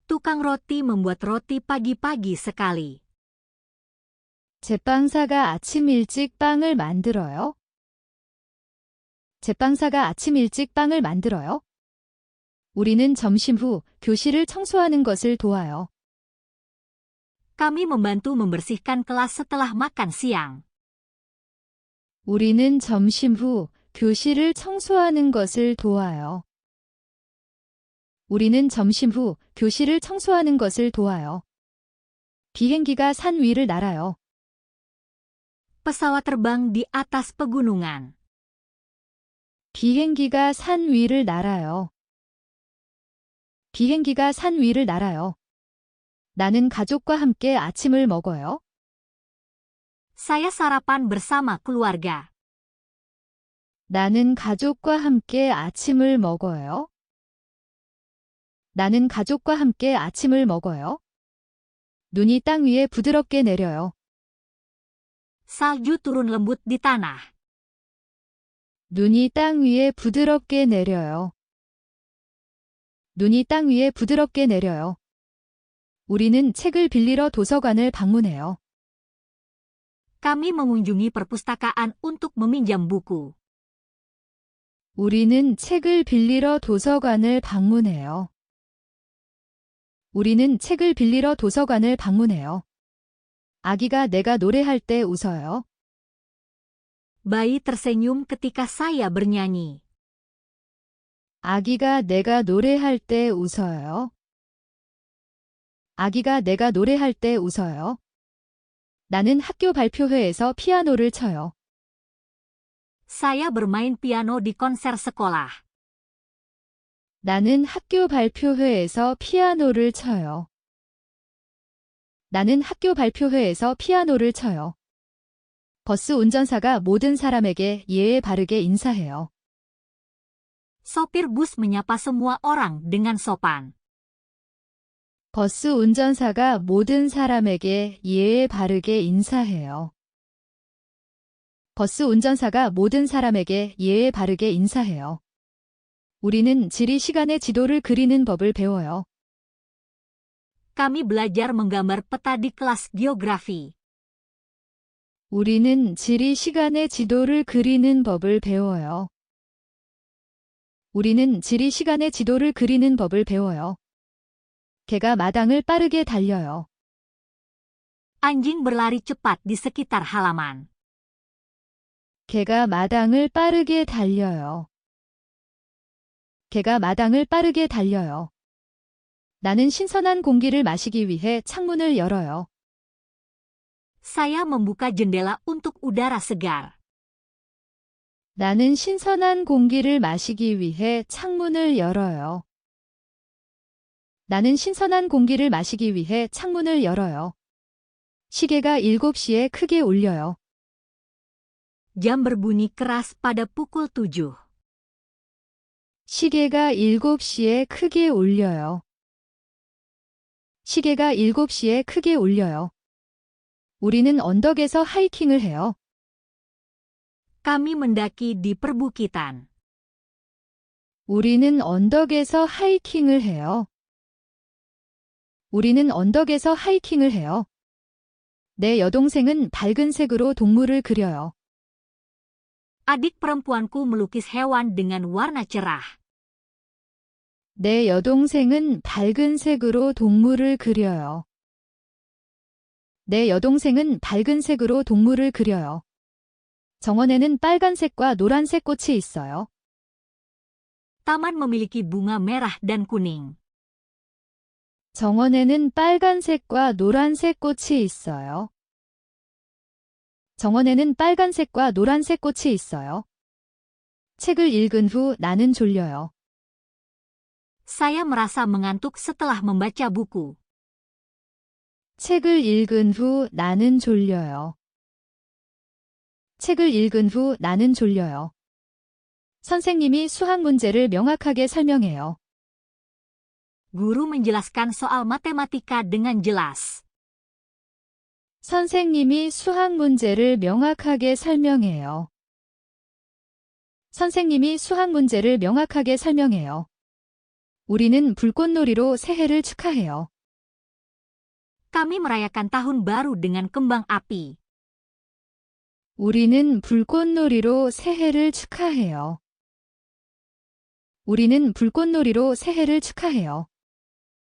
Tukang roti membuat roti pagi-pagi sekali. 제빵사가 아침 일찍 빵을 만들어요. 제빵사가 아침 일찍 빵을 만들어요. 우리는 점심 후 교실을 청소하는 것을 도와요. Kami membantu membersihkan kelas setelah makan siang. 우리는 점심 후 교실을 청소하는 것을 도와요. 우리는 점심 후 교실을 청소하는 것을 도와요. 비행기가 산 위를 날아요. Pesawat terbang di atas pegunungan. 비행기가 산 위를 날아요. 비행기가 산 위를 날아요. 나는 가족과 함께 아침을 먹어요. Saya sarapan bersama keluarga. 나는 가족과 함께 아침을 먹어요. 나는 가족과 함께 아침을 먹어요. 눈이 땅 위에 부드럽게 내려요. Salju turun lembut di tanah. 눈이 땅 위에 부드럽게 내려요. 눈이 땅 위에 부드럽게 내려요. 우리는 책을 빌리러 도서관을 방문해요. Kami mengunjungi perpustakaan untuk meminjam buku. 우리는 책을 빌리러 도서관을 방문해요. 우리는 책을 빌리러 도서관을 방문해요. 아기가 내가 노래할 때 웃어요. Bayi tersenyum ketika saya bernyanyi. 아기가 내가 노래할 때 웃어요. 아기가 내가 노래할 때 웃어요. 나는 학교 발표회에서 피아노를 쳐요. Saya bermain piano di konser sekolah. 나는 학교 발표회에서 피아노를 쳐요. 나는 학교 발표회에서 피아노를 쳐요. 버스 운전사가 모든 사람에게 예의 바르게 인사해요. Sopir bus menyapa semua orang dengan sopan. 버스 운전사가 모든 사람에게 예의 바르게 인사해요. 버스 운전사가 모든 사람에게 예의 바르게 인사해요. 우리는 지리 시간에 지도를 그리는 법을 배워요. Kami belajar menggambar peta di kelas geografi. 우리는 지리 시간에 지도를 그리는 법을 배워요. 우리는 지리 시간에 지도를 그리는 법을 배워요. 개가 마당을 빠르게 달려요. Anjing berlari cepat di sekitar halaman. 개가 마당을 빠르게 달려요. 개가 마당을 빠르게 달려요. 나는 신선한 공기를 마시기 위해 창문을 열어요. Saya membuka jendela untuk udara segar. 나는 신선한 공기를 마시기 위해 창문을 열어요. 나는 신선한 공기를 마시기 위해 창문을 열어요. 시계가 7시에 크게 울려요. Jam berbunyi keras pada pukul 7. 시계가 7시에 크게 울려요. 시계가 7시에 크게 울려요. 우리는 언덕에서 하이킹을 해요. Kami mendaki di perbukitan. 우리는 언덕에서 하이킹을 해요. 우리는 언덕에서 하이킹을 해요. 내 여동생은 밝은 색으로 동물을 그려요. Adik perempuanku melukis hewan dengan warna cerah. 내 여동생은 밝은 색으로 동물을 그려요. 내 여동생은 밝은 색으로 동물을 그려요. 정원에는 빨간색과 노란색 꽃이 있어요. Taman memiliki bunga merah dan kuning. 정원에는 빨간색과 노란색 꽃이 있어요. 정원에는 빨간색과 노란색 꽃이 있어요. 책을 읽은 후 나는 졸려요. Saya merasa mengantuk setelah membaca buku. 책을 읽은 후 나는 졸려요. 책을 읽은 후 나는 졸려요. 선생님이 수학 문제를 명확하게 설명해요. Guru menjelaskan soal matematika dengan jelas. 선생님이 수학 문제를 명확하게 설명해요. 선생님이 수학 문제를 명확하게 설명해요. 우리는 불꽃놀이로 새해를 축하해요. Kami merayakan tahun baru dengan kembang api. 우리는 불꽃놀이로 새해를 축하해요. 우리는 불꽃놀이로 새해를 축하해요.